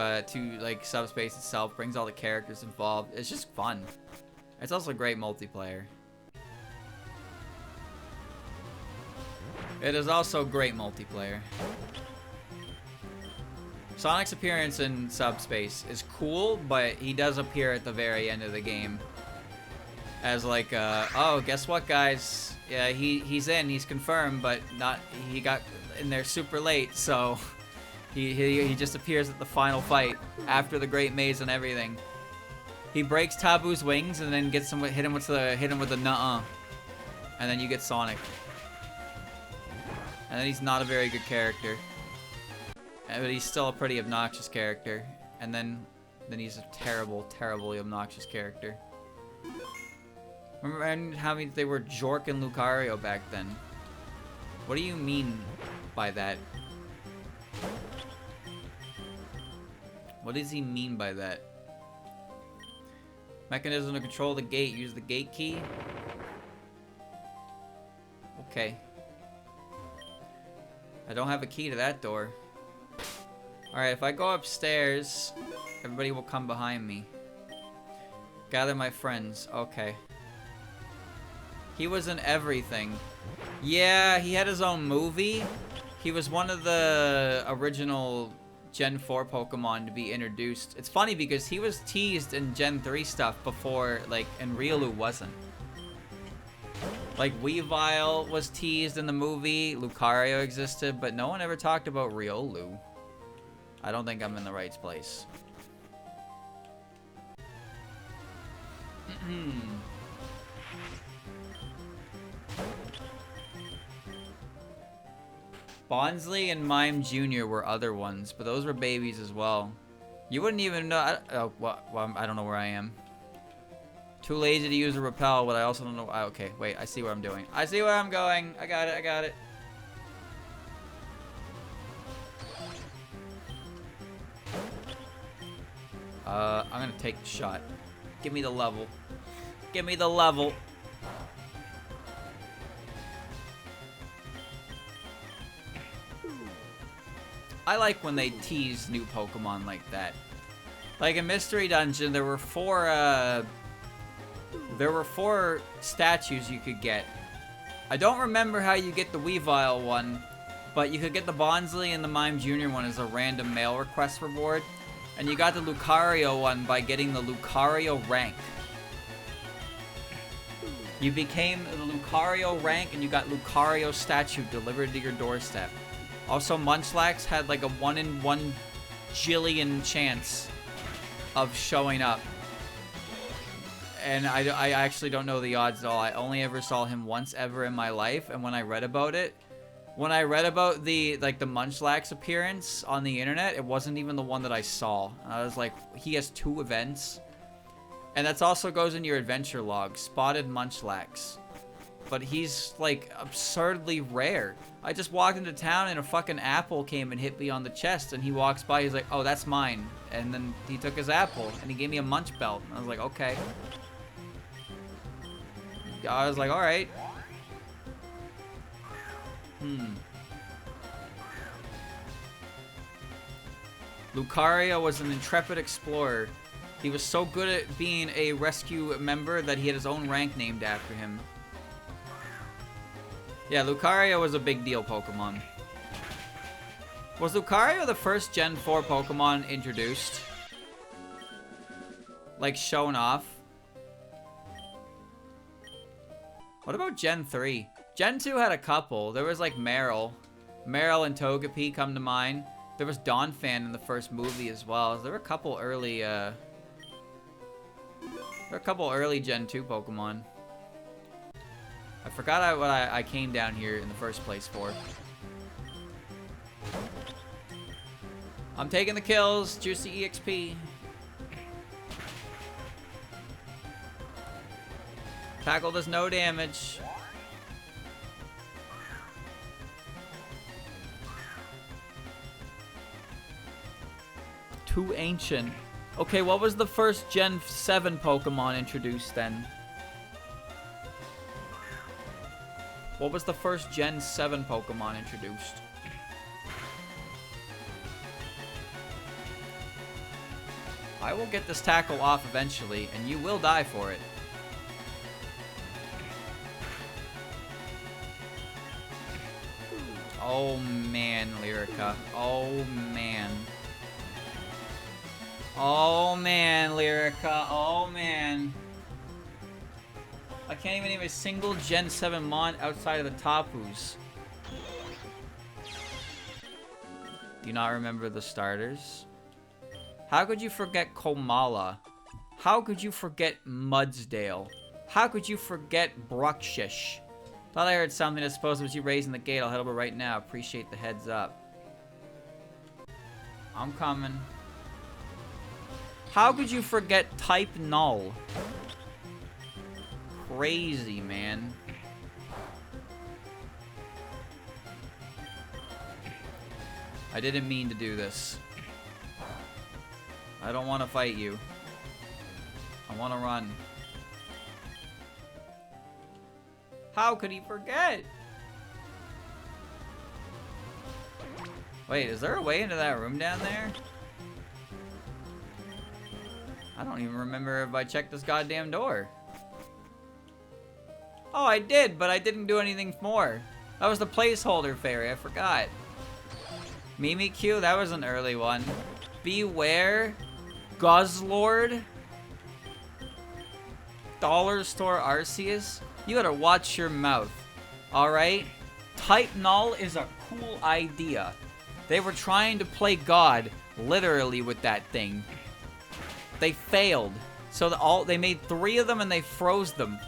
like Subspace itself, brings all the characters involved. It's just fun. It's also great multiplayer. It is also great multiplayer. Sonic's appearance in Subspace is cool, but he does appear at the very end of the game as like, oh, guess what, guys? Yeah, he's in, he's confirmed, but he got in there super late, so he just appears at the final fight after the Great Maze and everything. He breaks Tabu's wings and then gets him hit him with the nuh-uh, and then you get Sonic. And then he's not a very good character, but he's still a pretty obnoxious character. And then he's a terribly obnoxious character. Remember how they were Jork and Lucario back then? What do you mean by that? What does he mean by that? Mechanism to control the gate. Use the gate key. Okay. I don't have a key to that door. Alright, if I go upstairs, everybody will come behind me. Gather my friends. Okay. He was in everything. Yeah, he had his own movie. He was one of the original Gen 4 Pokemon to be introduced. It's funny because he was teased in Gen 3 stuff before, like, and Riolu wasn't. Like, Weavile was teased in the movie, Lucario existed, but no one ever talked about Riolu. I don't think I'm in the right place. Bonsley and Mime Jr. were other ones, but those were babies as well. You wouldn't even know. I don't know where I am. Too lazy to use a repel, but I also don't know. Okay, wait, I see what I'm doing. I see where I'm going. I got it. I'm gonna take the shot. Give me the level. Give me the level. I like when they tease new Pokemon like that. Like in Mystery Dungeon, there were four statues you could get. I don't remember how you get the Weavile one, but you could get the Bonsly and the Mime Jr. one as a random mail request reward. And you got the Lucario one by getting the Lucario rank. You became the Lucario rank and you got Lucario statue delivered to your doorstep. Also, Munchlax had like a 1 in 1 jillion chance of showing up. And I actually don't know the odds at all. I only ever saw him once ever in my life, and when I read about it, when I read about the Munchlax appearance on the internet, it wasn't even the one that I saw. I was like, he has 2 events. And that also goes in your adventure log, spotted Munchlax. But he's like absurdly rare. I just walked into town and a fucking apple came and hit me on the chest, and he walks by, he's like, oh, that's mine. And then he took his apple and he gave me a munch belt. And I was like, okay. I was like, all right. Lucario was an intrepid explorer. He was so good at being a rescue member that he had his own rank named after him. Yeah, Lucario was a big deal Pokemon. Was Lucario the first Gen 4 Pokemon introduced? Like, shown off? What about Gen 3? Gen 2 had a couple. There was like Meryl. Meryl and Togepi come to mind. There was Donphan in the first movie as well. There were a couple early, Gen 2 Pokemon. I forgot what I came down here in the first place for. I'm taking the kills. Juicy EXP. Tackle does no damage. Too ancient. Okay, what was the first Gen 7 Pokemon introduced then? What was the first Gen 7 Pokemon introduced? I will get this tackle off eventually, and you will die for it. Oh man, Lyrica. Oh man. Oh man, Lyrica. Oh man. I can't even name a single Gen 7 Mon outside of the Tapus. Do you not remember the starters? How could you forget Komala? How could you forget Mudsdale? How could you forget Bruxish? Thought I heard something. I suppose it was you raising the gate. I'll head over right now. Appreciate the heads up. I'm coming. How could you forget Type Null? Crazy, man. I didn't mean to do this. I don't want to fight you. I want to run. How could he forget? Wait, is there a way into that room down there? I don't even remember if I checked this goddamn door. Oh, I did, but I didn't do anything more. That was the placeholder fairy, I forgot. Mimikyu, that was an early one. Beware. Guzzlord. Dollar Store Arceus. You gotta watch your mouth, alright? Type Null is a cool idea. They were trying to play God, literally, with that thing. They failed. So they made 3 of them and they froze them.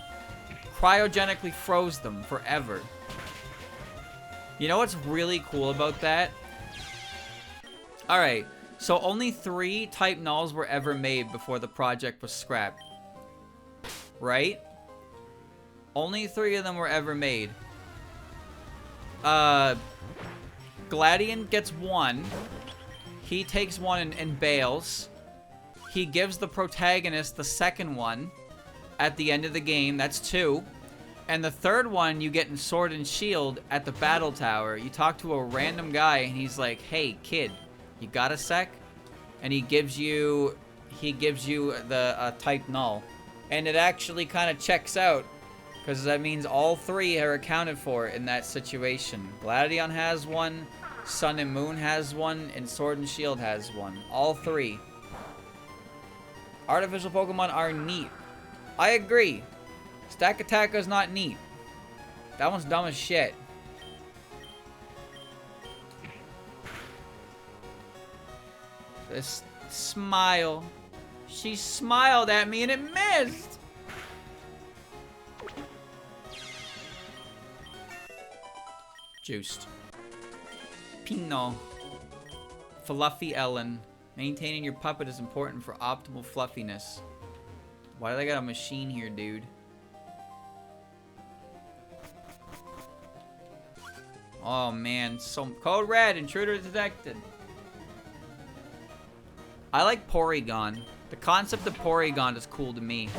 Cryogenically froze them forever. You know what's really cool about that? Alright, so only 3 Type Nulls were ever made before the project was scrapped. Right? Only 3 of them were ever made. Gladion gets 1. He takes 1 and bails. he gives the protagonist the second one at the end of the game. That's 2. And the third one you get in Sword and Shield at the battle tower. You talk to a random guy and he's like, hey kid, you got a sec? And he gives you the type null. And it actually kind of checks out, because that means all 3 are accounted for in that situation. Gladion has 1, Sun and Moon has 1, and Sword and Shield has 1. All 3. Artificial Pokemon are neat. I agree. Stack Attack is not neat. That one's dumb as shit. This smile. She smiled at me and it missed. Juiced. Pinot. Fluffy Ellen. Maintaining your puppet is important for optimal fluffiness. Why do they got a machine here, dude? Oh man, so code red, intruder detected. I like Porygon. The concept of Porygon is cool to me.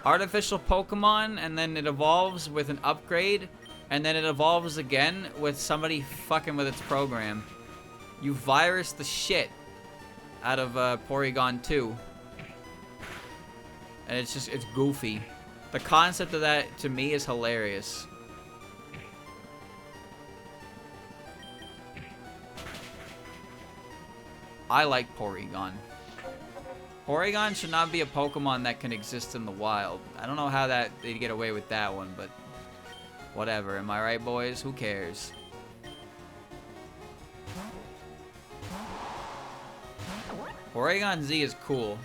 Artificial Pokemon, and then it evolves with an upgrade, and then it evolves again with somebody fucking with its program. You virus the shit out of Porygon 2. And it's goofy. The concept of that, to me, is hilarious. I like Porygon. Porygon should not be a Pokemon that can exist in the wild. I don't know how they'd get away with that one, but whatever. Am I right, boys? Who cares? Porygon Z is cool.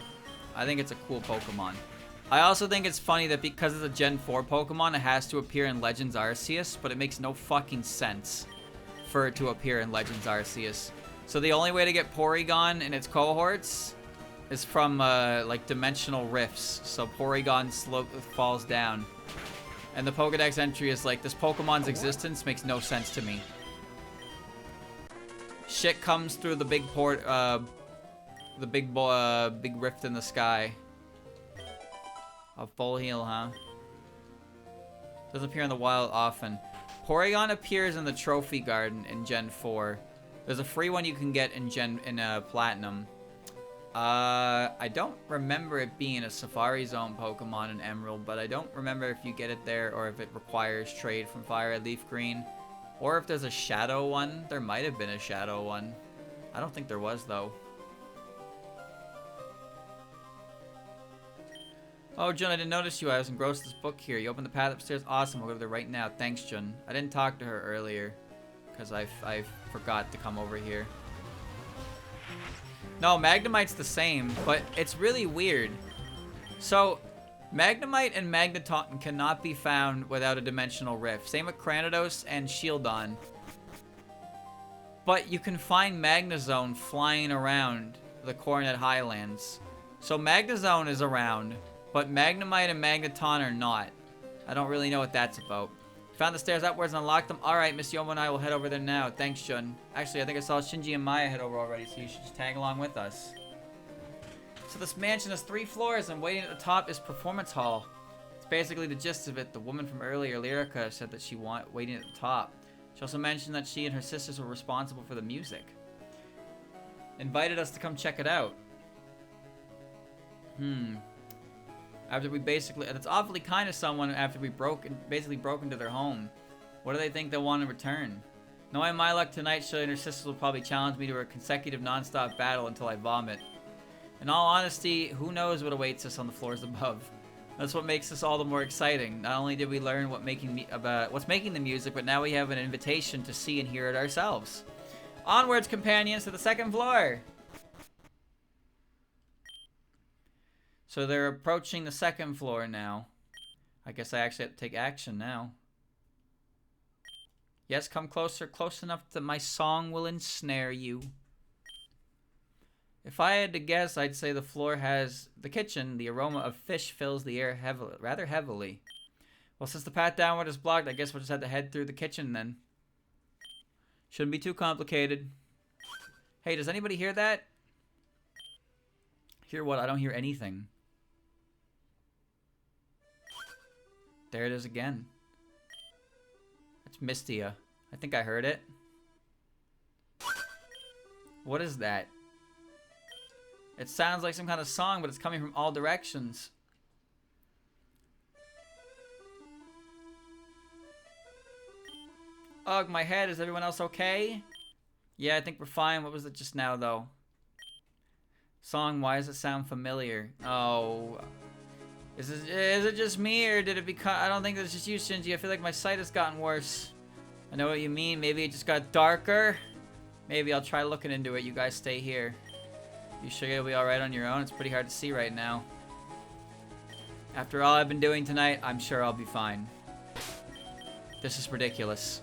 I think it's a cool Pokemon. I also think it's funny that because it's a Gen 4 Pokemon, it has to appear in Legends Arceus, but it makes no fucking sense for it to appear in Legends Arceus. So the only way to get Porygon in its cohorts is from, like, dimensional rifts. So Porygon falls down. And the Pokedex entry is like, this Pokemon's existence makes no sense to me. Shit comes through the big big rift in the sky. A full heal, huh? Doesn't appear in the wild often. Porygon appears in the Trophy Garden in Gen 4. There's a free one you can get in Platinum. I don't remember it being a Safari Zone Pokemon in Emerald, but I don't remember if you get it there or if it requires trade from Fire Red Leaf Green. Or if there's a Shadow one. There might have been a Shadow one. I don't think there was, though. Oh, Jun, I didn't notice you. I was engrossed in this book here. You opened the path upstairs. Awesome. I'll go there right now. Thanks, Jun. I didn't talk to her earlier because I forgot to come over here. No, Magnemite's the same, but it's really weird. So, Magnemite and Magneton cannot be found without a dimensional rift. Same with Cranidos and Shieldon. But you can find Magnezone flying around the Coronet Highlands. So Magnezone is around, but Magnemite and Magneton are not. I don't really know what that's about. Found the stairs upwards and unlocked them. Alright, Miss Youmu and I will head over there now. Thanks, Jun. Actually, I think I saw Shinji and Maya head over already, so you should just tag along with us. So this mansion has 3 floors, and waiting at the top is Performance Hall. It's basically the gist of it. The woman from earlier, Lyrica, said that she waiting at the top. She also mentioned that she and her sisters were responsible for the music. Invited us to come check it out. After we basically, that's awfully kind of someone after we basically broke into their home. What do they think they'll want in return? Knowing my luck tonight, Shelly and her sisters will probably challenge me to a consecutive non-stop battle until I vomit. In all honesty, who knows what awaits us on the floors above? That's what makes this all the more exciting. Not only did we learn what's making the music, but now we have an invitation to see and hear it ourselves. Onwards, companions, to the 2nd floor! So they're approaching the 2nd floor now. I guess I actually have to take action now. Yes, come closer, close enough that my song will ensnare you. If I had to guess, I'd say the floor has the kitchen. The aroma of fish fills the air rather heavily. Well, since the path downward is blocked, I guess we'll just have to head through the kitchen then. Shouldn't be too complicated. Hey, does anybody hear that? Hear what? I don't hear anything. There it is again. It's Misty. I think I heard it. What is that? It sounds like some kind of song, but it's coming from all directions. Ugh, my head. Is everyone else okay? Yeah, I think we're fine. What was it just now, though? Song, why does it sound familiar? Oh. Is it just me, or did it become... I don't think it's just you, Shinji. I feel like my sight has gotten worse. I know what you mean. Maybe it just got darker. Maybe I'll try looking into it. You guys stay here. You sure you'll be alright on your own? It's pretty hard to see right now. After all I've been doing tonight, I'm sure I'll be fine. This is ridiculous.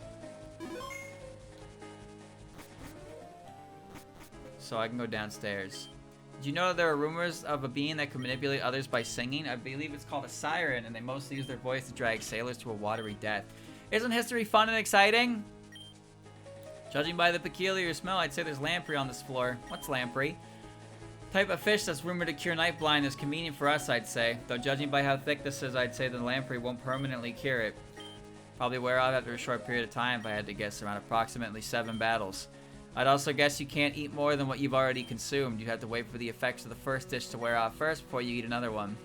So I can go downstairs. Did you know there are rumors of a being that can manipulate others by singing? I believe it's called a siren, and they mostly use their voice to drag sailors to a watery death. Isn't history fun and exciting? Judging by the peculiar smell, I'd say there's lamprey on this floor. What's lamprey? Type of fish that's rumored to cure night blindness. Convenient for us, I'd say. Though judging by how thick this is, I'd say the lamprey won't permanently cure it. Probably wear off after a short period of time, if I had to guess, around approximately 7 battles. I'd also guess you can't eat more than what you've already consumed. You'd have to wait for the effects of the first dish to wear off first before you eat another one.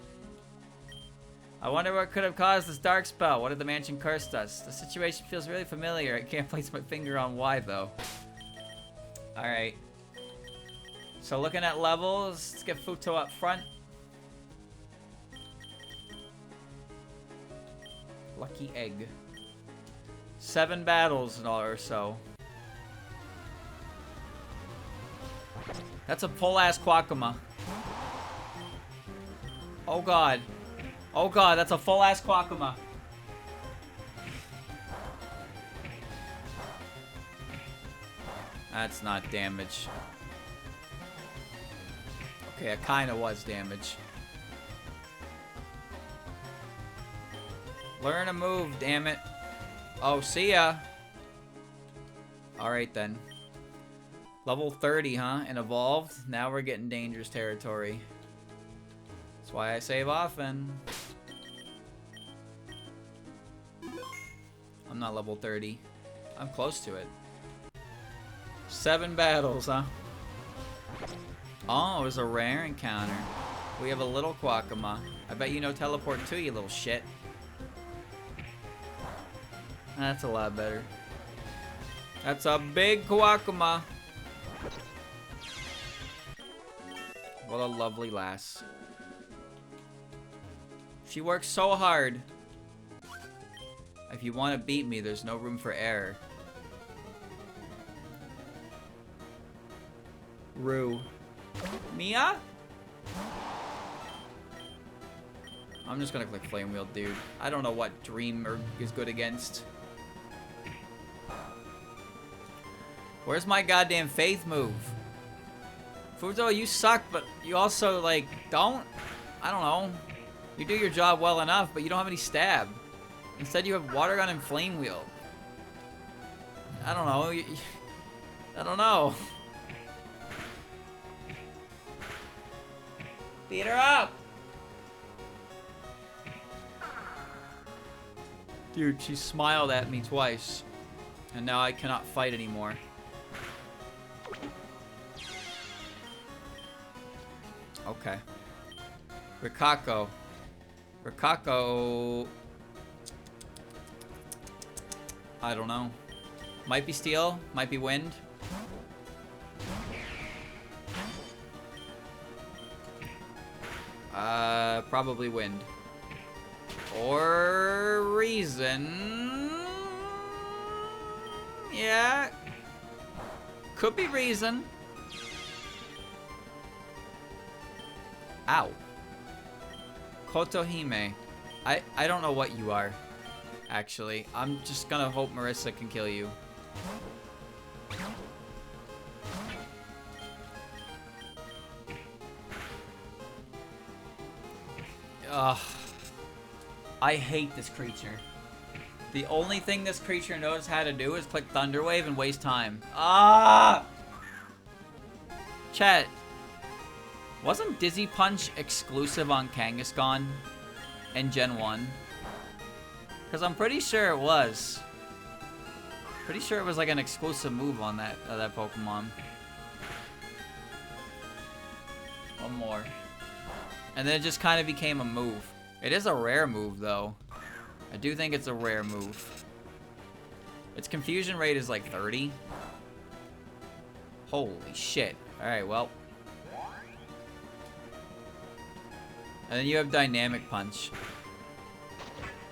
I wonder what could have caused this dark spell. What did the mansion curse us? The situation feels really familiar. I can't place my finger on why, though. Alright. So looking at levels, let's get Futo up front. Lucky egg. 7 battles and all or so. That's a full-ass Quackuma. Oh god. Oh god, that's a full-ass Quackuma. That's not damage. Okay, it kinda was damage. Learn a move, damn it. Oh, see ya. Alright then. Level 30, huh? And evolved. Now we're getting dangerous territory. That's why I save often. I'm not level 30. I'm close to it. 7 battles, huh? Oh, it was a rare encounter. We have a little Quackuma. I bet you know teleport to you, little shit. That's a lot better. That's a big Quackuma. What a lovely lass. She works so hard. If you want to beat me, there's no room for error. Rue. Mia? I'm just gonna click Flame Wheel, dude. I don't know what Dream is good against. Where's my goddamn faith move? Fuzo, you suck, but you also, like, don't? I don't know. You do your job well enough, but you don't have any stab. Instead, you have Water Gun and Flame Wheel. I don't know. I don't know. Beat her up! Dude, she smiled at me twice. And now I cannot fight anymore. Okay. Rikako. Rikako... I don't know. Might be steel, might be wind. Probably wind. Or reason. Yeah. Could be reason. Ow. Kotohime. I don't know what you are. Actually, I'm just gonna hope Marissa can kill you. Ugh. I hate this creature. The only thing this creature knows how to do is click Thunder Wave and waste time. Ah! Chat. Wasn't Dizzy Punch exclusive on Kangaskhan in Gen 1? Because I'm pretty sure it was. Pretty sure it was like an exclusive move on that Pokemon. One more. And then it just kind of became a move. It is a rare move, though. I do think it's a rare move. Its confusion rate is like 30. Holy shit. Alright, well. And then you have Dynamic Punch.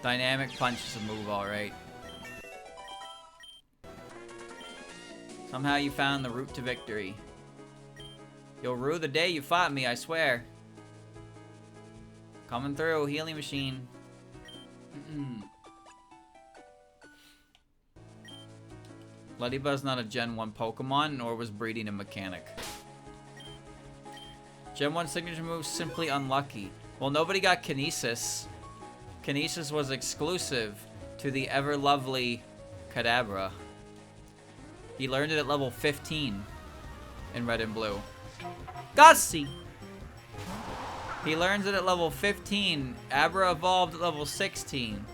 Dynamic Punch is a move, alright. Somehow you found the route to victory. You'll rue the day you fought me, I swear. Coming through, healing machine. Ladybuzz not a Gen 1 Pokemon, nor was breeding a mechanic. Gen 1 signature move, simply unlucky. Well, nobody got Kinesis. Kinesis was exclusive to the ever-lovely Kadabra. He learned it at level 15 in Red and Blue. Gussie! He learns it at level 15. Abra evolved at level 16.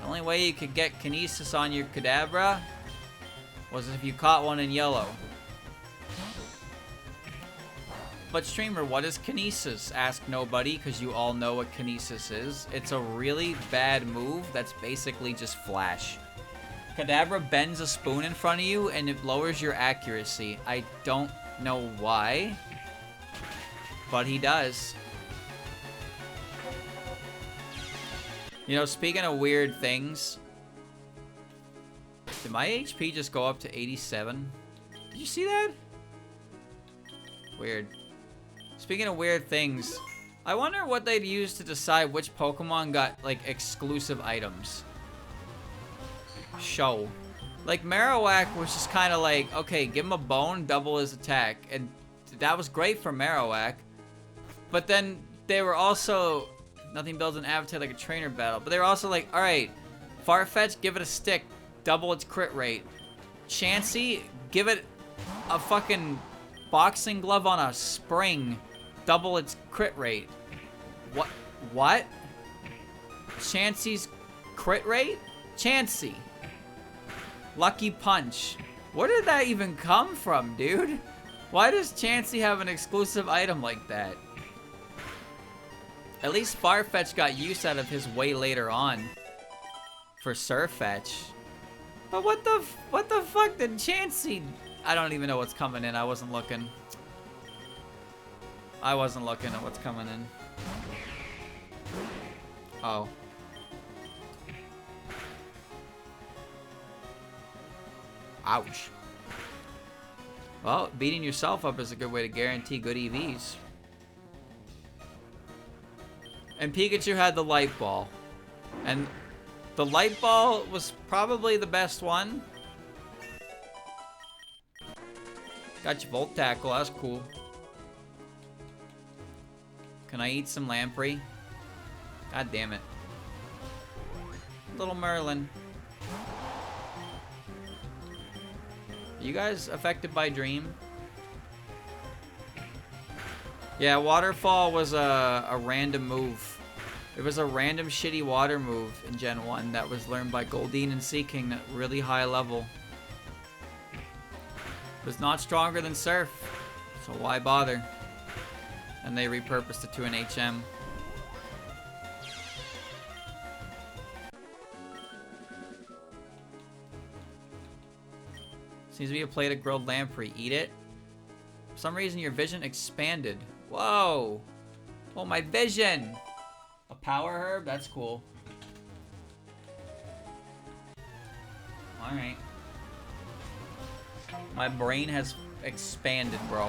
The only way you could get Kinesis on your Kadabra was if you caught one in yellow. But streamer, what is Kinesis? Ask nobody, because you all know what Kinesis is. It's a really bad move that's basically just flash. Kadabra bends a spoon in front of you and it lowers your accuracy. I don't know why, but he does. You know, speaking of weird things, did my HP just go up to 87? Did you see that? Weird. Speaking of weird things, I wonder what they'd use to decide which Pokemon got, like, exclusive items. Show. Like, Marowak was just kind of like, okay, give him a bone, double his attack. And that was great for Marowak. But then they were also, nothing builds an avatar like a trainer battle. But they were also like, alright, Farfetch, give it a stick, double its crit rate. Chansey, give it a fucking boxing glove on a spring, double its crit rate. What? What? Chansey's crit rate? Chansey. Lucky Punch. Where did that even come from, dude? Why does Chansey have an exclusive item like that? At least Farfetch got use out of his way later on for Surfetch. But what the fuck did Chansey? I don't even know what's coming in. I wasn't looking. I wasn't looking at what's coming in. Oh. Ouch. Well, beating yourself up is a good way to guarantee good EVs. And Pikachu had the Light Ball. And the Light Ball was probably the best one. Got your Volt Tackle, that's cool. Can I eat some Lamprey? God damn it. Little Merlin. Are you guys affected by Dream? Yeah, Waterfall was a random move. It was a random shitty water move in Gen 1 that was learned by Goldeen and Seaking at really high level. It was not stronger than Surf, so why bother? And they repurposed it to an HM. Seems to be a plate of grilled lamprey. Eat it. For some reason, your vision expanded. Whoa! Oh, my vision! A power herb? That's cool. Alright. My brain has expanded, bro.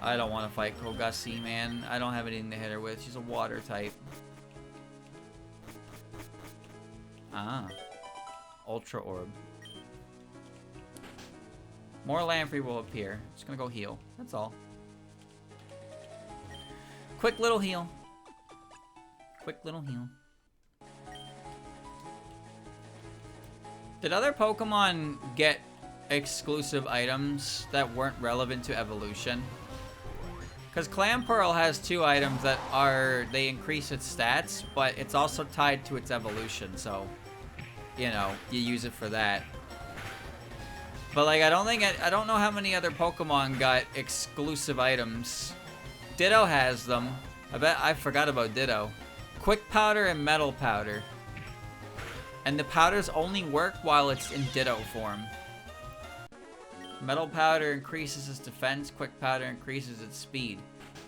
I don't want to fight Kogassi, man. I don't have anything to hit her with. She's a water type. Ah. Ultra Orb. More Lamprey will appear. Just gonna go heal. That's all. Quick little heal. Quick little heal. Did other Pokemon get exclusive items that weren't relevant to evolution? Because Clam Pearl has 2 items that they increase its stats, but it's also tied to its evolution, so, you know, you use it for that. But, like, I don't know how many other Pokemon got exclusive items. Ditto has them. I forgot about Ditto. Quick Powder and Metal Powder. And the powders only work while it's in Ditto form. Metal Powder increases its defense, Quick Powder increases its speed.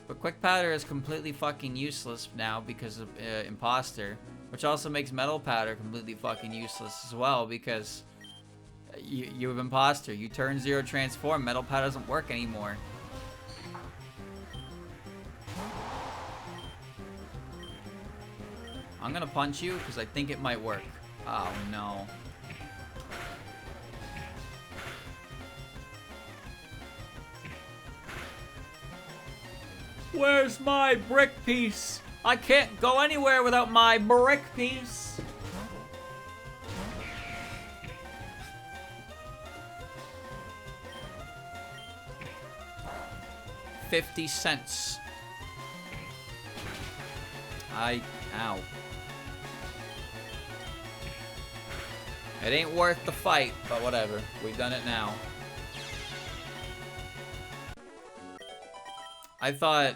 But Quick Powder is completely fucking useless now because of Imposter. Which also makes Metal Powder completely fucking useless as well because you have Imposter. You turn 0 transform, Metal Powder doesn't work anymore. I'm gonna punch you because I think it might work. Oh no. Where's my brick piece? I can't go anywhere without my brick piece. $0.50. Ow. It ain't worth the fight, but whatever. We've done it now. I thought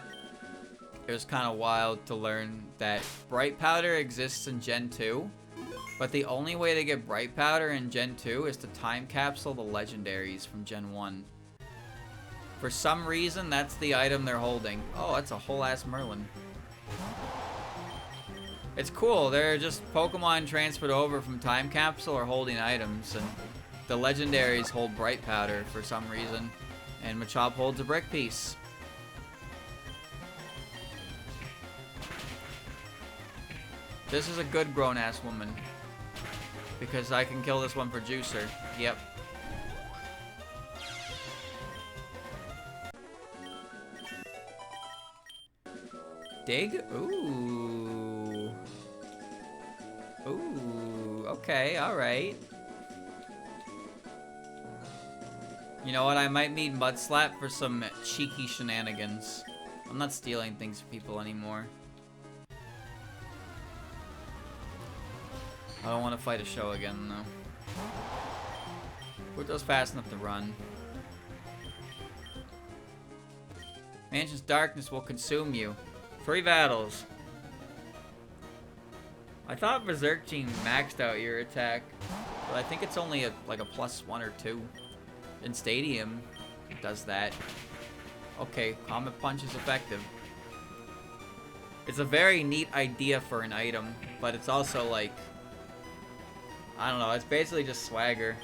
it was kind of wild to learn that Bright Powder exists in Gen 2, but the only way to get Bright Powder in Gen 2 is to time capsule the legendaries from Gen 1. For some reason, that's the item they're holding. Oh, that's a whole ass Merlin. It's cool. They're just Pokemon transferred over from time capsule or holding items, and the legendaries hold Bright Powder for some reason, and Machop holds a brick piece. This is a good grown-ass woman. Because I can kill this one for Juicer. Yep. Dig? Ooh. Ooh. Okay, alright. You know what? I might need Mudslap for some cheeky shenanigans. I'm not stealing things from people anymore. I don't want to fight a show again, though. Pluto's fast enough to run. Mansion's darkness will consume you. 3 battles. I thought Berserk Gene maxed out your attack, but I think it's only like a +1 or 2. In Stadium, it does that. Okay, Comet Punch is effective. It's a very neat idea for an item, but it's also like, I don't know, it's basically just swagger.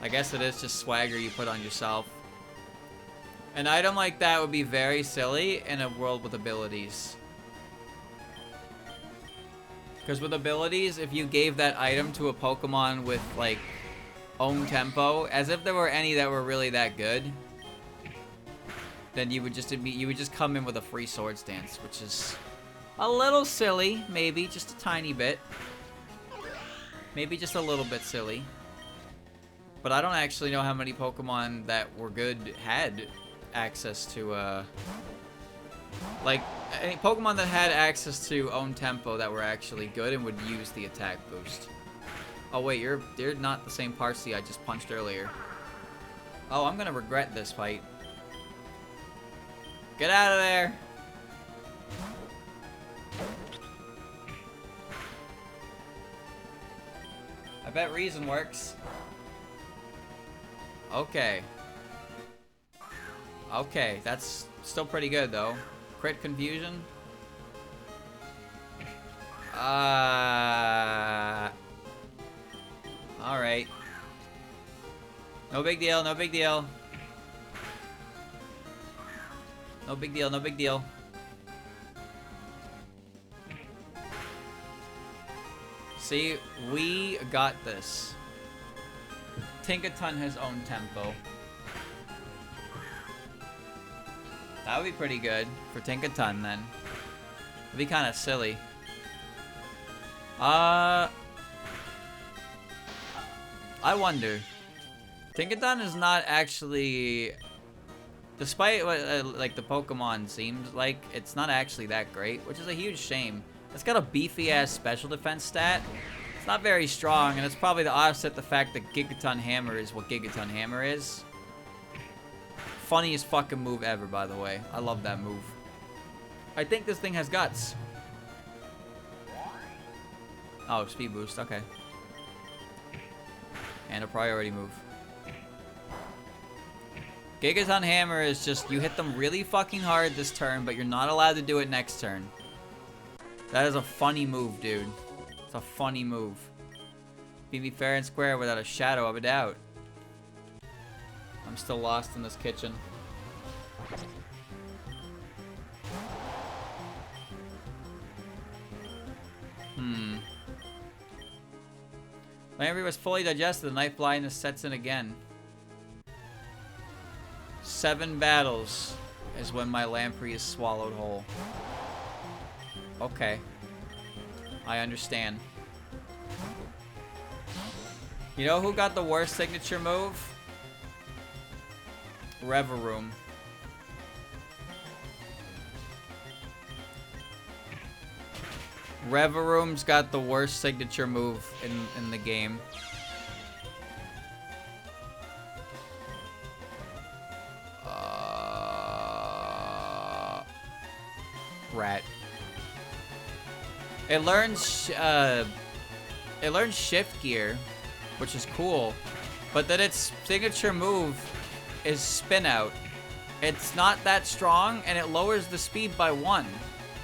I guess it is just swagger you put on yourself. An item like that would be very silly in a world with abilities. Because with abilities, if you gave that item to a Pokemon with, like, own tempo, as if there were any that were really that good, then you would just come in with a free Swords Dance, which is a little silly, maybe, just a tiny bit. Maybe just a little bit silly. But I don't actually know how many Pokemon that were good had access to, like, any Pokemon that had access to own tempo that were actually good and would use the attack boost. Oh wait, you're not the same Parsley I just punched earlier. Oh, I'm gonna regret this fight. Get out of there! I bet Reason works. Okay. Okay, that's still pretty good though. Crit Confusion. Alright. No big deal, no big deal. No big deal, no big deal. See, we got this. Tinkaton has own tempo. That would be pretty good for Tinkaton then. It'd be kind of silly. I wonder. Tinkaton is not actually Despite what like the Pokemon seems like, it's not actually that great, which is a huge shame. It's got a beefy ass special defense stat. It's not very strong, and it's probably to offset the fact that Gigaton Hammer is what Gigaton Hammer is. Funniest fucking move ever, by the way. I love that move. I think this thing has guts. Oh, speed boost, okay. And a priority move. Gigaton Hammer is just, you hit them really fucking hard this turn, but you're not allowed to do it next turn. That is a funny move, dude. It's a funny move. Beat me fair and square without a shadow of a doubt. I'm still lost in this kitchen. Lamprey was fully digested, the night blindness sets in again. 7 battles is when my Lamprey is swallowed whole. Okay. I understand. You know who got the worst signature move? Reveroom. Reveroom's got the worst signature move in the game. Rat. It learns shift gear, which is cool, but then its signature move is spin out. It's not that strong, and it lowers the speed by 1.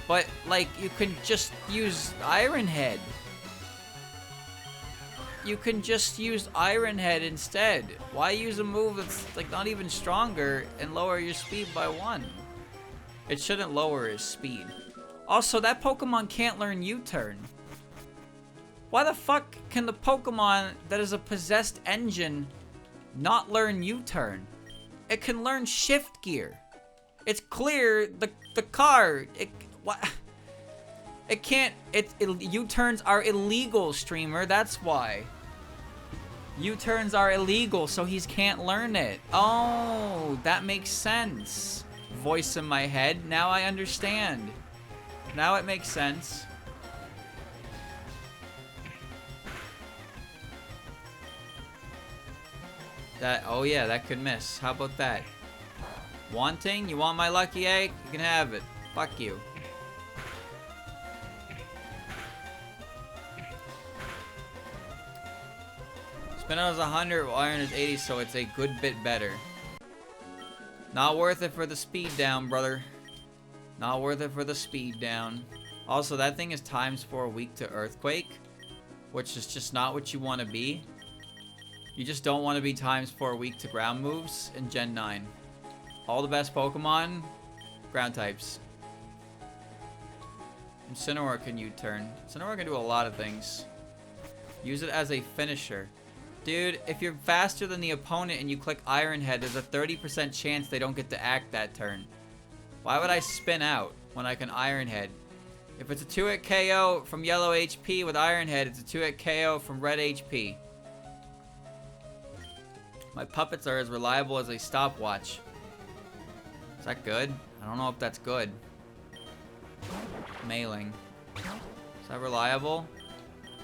But, like, you can just use Iron Head. You can just use Iron Head instead. Why use a move that's, like, not even stronger and lower your speed by 1? It shouldn't lower his speed. Also, that Pokemon can't learn U-turn. Why the fuck can the Pokemon that is a possessed engine not learn U-turn? It can learn shift gear. It's clear the car. What? It can't. U-turns are illegal, streamer. That's why. U-turns are illegal, so he can't learn it. Oh, that makes sense. Voice in my head. Now I understand. Now it makes sense. Oh yeah, that could miss. How about that? Wanting? You want my lucky egg? You can have it. Fuck you. Spin out is 100, while iron is 80, so it's a good bit better. Not worth it for the speed down, brother. Not worth it for the speed down. Also, that thing is ×4 weak to Earthquake, which is just not what you want to be. You just don't want to be ×4 weak to ground moves in Gen 9. All the best Pokemon, ground types. Incineroar can U-turn. Incineroar can do a lot of things. Use it as a finisher. Dude, if you're faster than the opponent and you click Iron Head, there's a 30% chance they don't get to act that turn. Why would I spin out when I can Iron Head? If it's a 2-hit KO from yellow HP with Iron Head, it's a 2-hit KO from red HP. My puppets are as reliable as a stopwatch. Is that good? I don't know if that's good. Mailing. Is that reliable?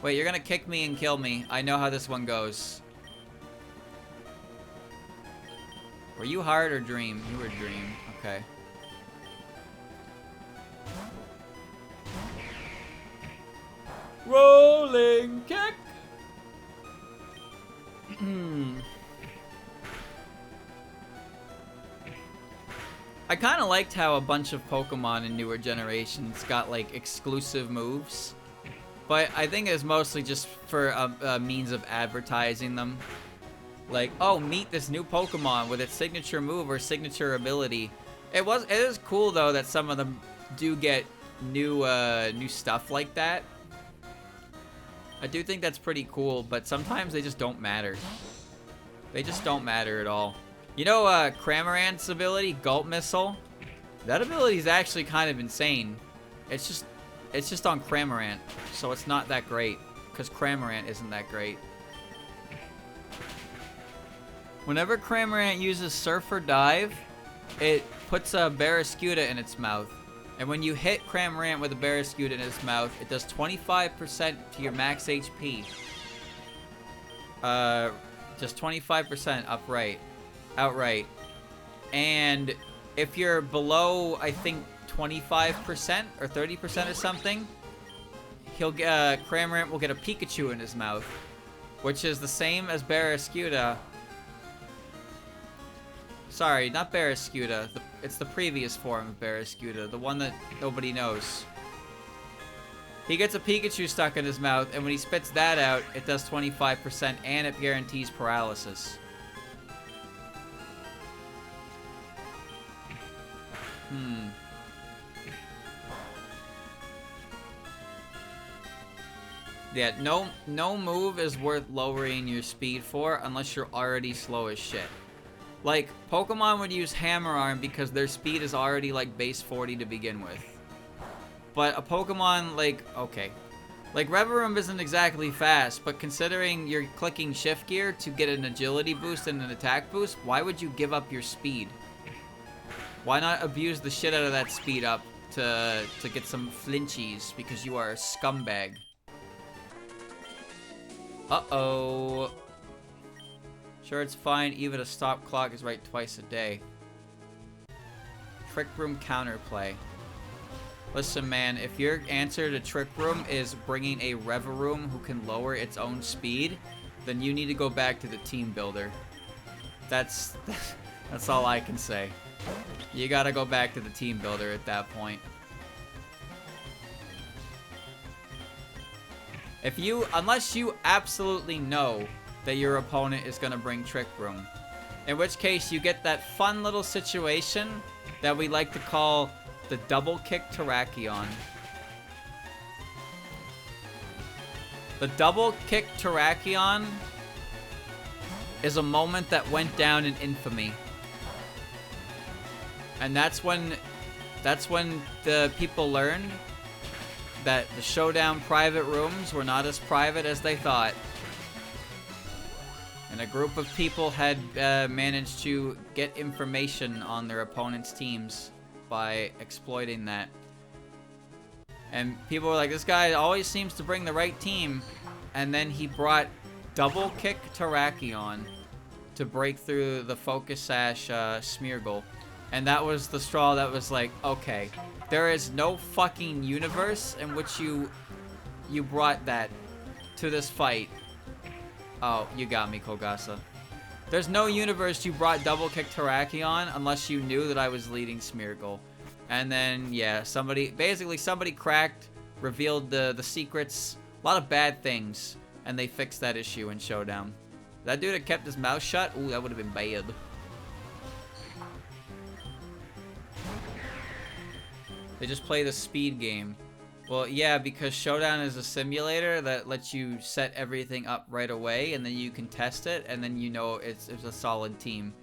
Wait, you're gonna kick me and kill me. I know how this one goes. Were you Heart or Dream? You were Dream. Okay. Rolling kick! I kind of liked how a bunch of Pokemon in newer generations got, like, exclusive moves. But I think it's mostly just for a means of advertising them. Like, oh, meet this new Pokemon with its signature move or signature ability. It is cool, though, that some of them do get new stuff like that. I do think that's pretty cool, but sometimes they just don't matter. They just don't matter at all. You know, Cramorant's ability, Gulp Missile? That ability is actually kind of insane. It's just on Cramorant, so it's not that great, because Cramorant isn't that great. Whenever Cramorant uses Surf or Dive, it puts a Barraskewda in its mouth. And when you hit Cramorant with a Barraskewda in its mouth, it does 25% to your max HP. Just 25% outright. And if you're below, I think, 25% or 30% or something, Cramorant will get a Pikachu in his mouth, which is the same as Barraskewda. Sorry, not Barraskewda. It's the previous form of Barraskewda, the one that nobody knows. He gets a Pikachu stuck in his mouth, and when he spits that out, it does 25%, and it guarantees paralysis. Yeah, no move is worth lowering your speed for unless you're already slow as shit. Like, Pokemon would use Hammer Arm because their speed is already, like, base 40 to begin with. But a Pokemon, like, okay. Like, Reverum isn't exactly fast, but considering you're clicking shift gear to get an agility boost and an attack boost, why would you give up your speed? Why not abuse the shit out of that speed up to get some flinchies because you are a scumbag? Uh-oh. Sure, it's fine. Even a stop clock is right twice a day. Trick Room counterplay. Listen, man, if your answer to Trick Room is bringing a Reverum who can lower its own speed, then you need to go back to the team builder. That's all I can say. You gotta go back to the team builder at that point. Unless you absolutely know that your opponent is gonna bring Trick Room, in which case you get that fun little situation that we like to call the double kick Terrakion. The double kick Terrakion is a moment that went down in infamy. And that's when the people learned that the Showdown private rooms were not as private as they thought. And a group of people had managed to get information on their opponent's teams by exploiting that. And people were like, this guy always seems to bring the right team. And then he brought double kick Terrakion to break through the Focus Sash Smeargle. And that was the straw that was like, okay, there is no fucking universe in which you brought that to this fight. Oh, you got me, Kogasa. There's no universe you brought double kick Terrakion unless you knew that I was leading Smeargle. And then, yeah, somebody cracked, revealed the secrets, a lot of bad things, and they fixed that issue in Showdown. That dude had kept his mouth shut? Ooh, that would have been bad. They just play the speed game. Well, yeah, because Showdown is a simulator that lets you set everything up right away, and then you can test it, and then you know it's a solid team.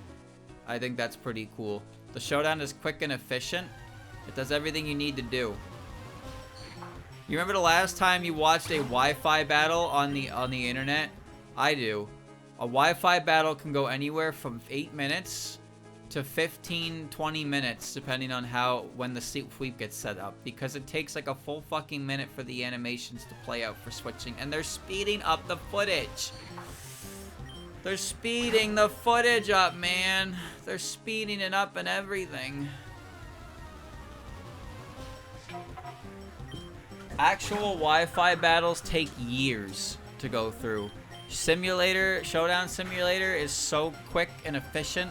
I think that's pretty cool. The Showdown is quick and efficient. It does everything you need to do. You remember the last time you watched a Wi-Fi battle on the internet? I do. A Wi-Fi battle can go anywhere from 8 minutes to 15-20 minutes, depending on when the sweep gets set up, because it takes like a full fucking minute for the animations to play out for switching, and they're speeding up the footage. They're speeding the footage up, man. They're speeding it up and everything. Actual Wi-Fi battles take years to go through. Showdown Simulator is so quick and efficient.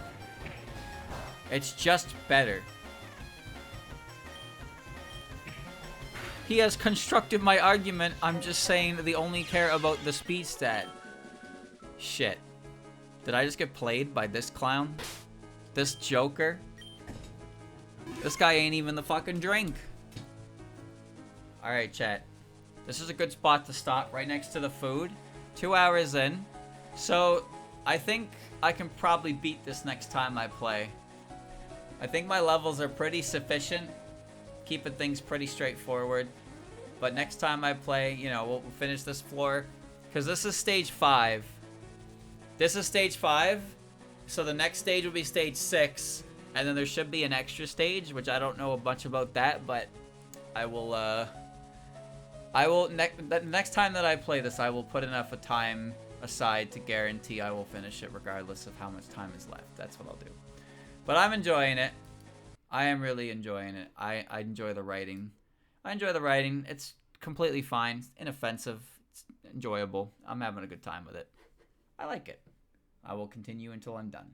It's just better. He has constructed my argument. I'm just saying that they only care about the speed stat. Shit. Did I just get played by this clown? This joker? This guy ain't even the fucking drink. Alright, chat. This is a good spot to stop, right next to the food. 2 hours in. So, I think I can probably beat this next time I play. I think my levels are pretty sufficient, keeping things pretty straightforward. But next time I play, you know, we'll finish this floor. Because this is stage 5. This is stage 5. So the next stage will be stage 6. And then there should be an extra stage, which I don't know a bunch about that, but I will, the next time that I play this, I will put enough time aside to guarantee I will finish it regardless of how much time is left. That's what I'll do. But I'm enjoying it. I am really enjoying it. I enjoy the writing. It's completely fine. It's inoffensive. It's enjoyable. I'm having a good time with it. I like it. I will continue until I'm done.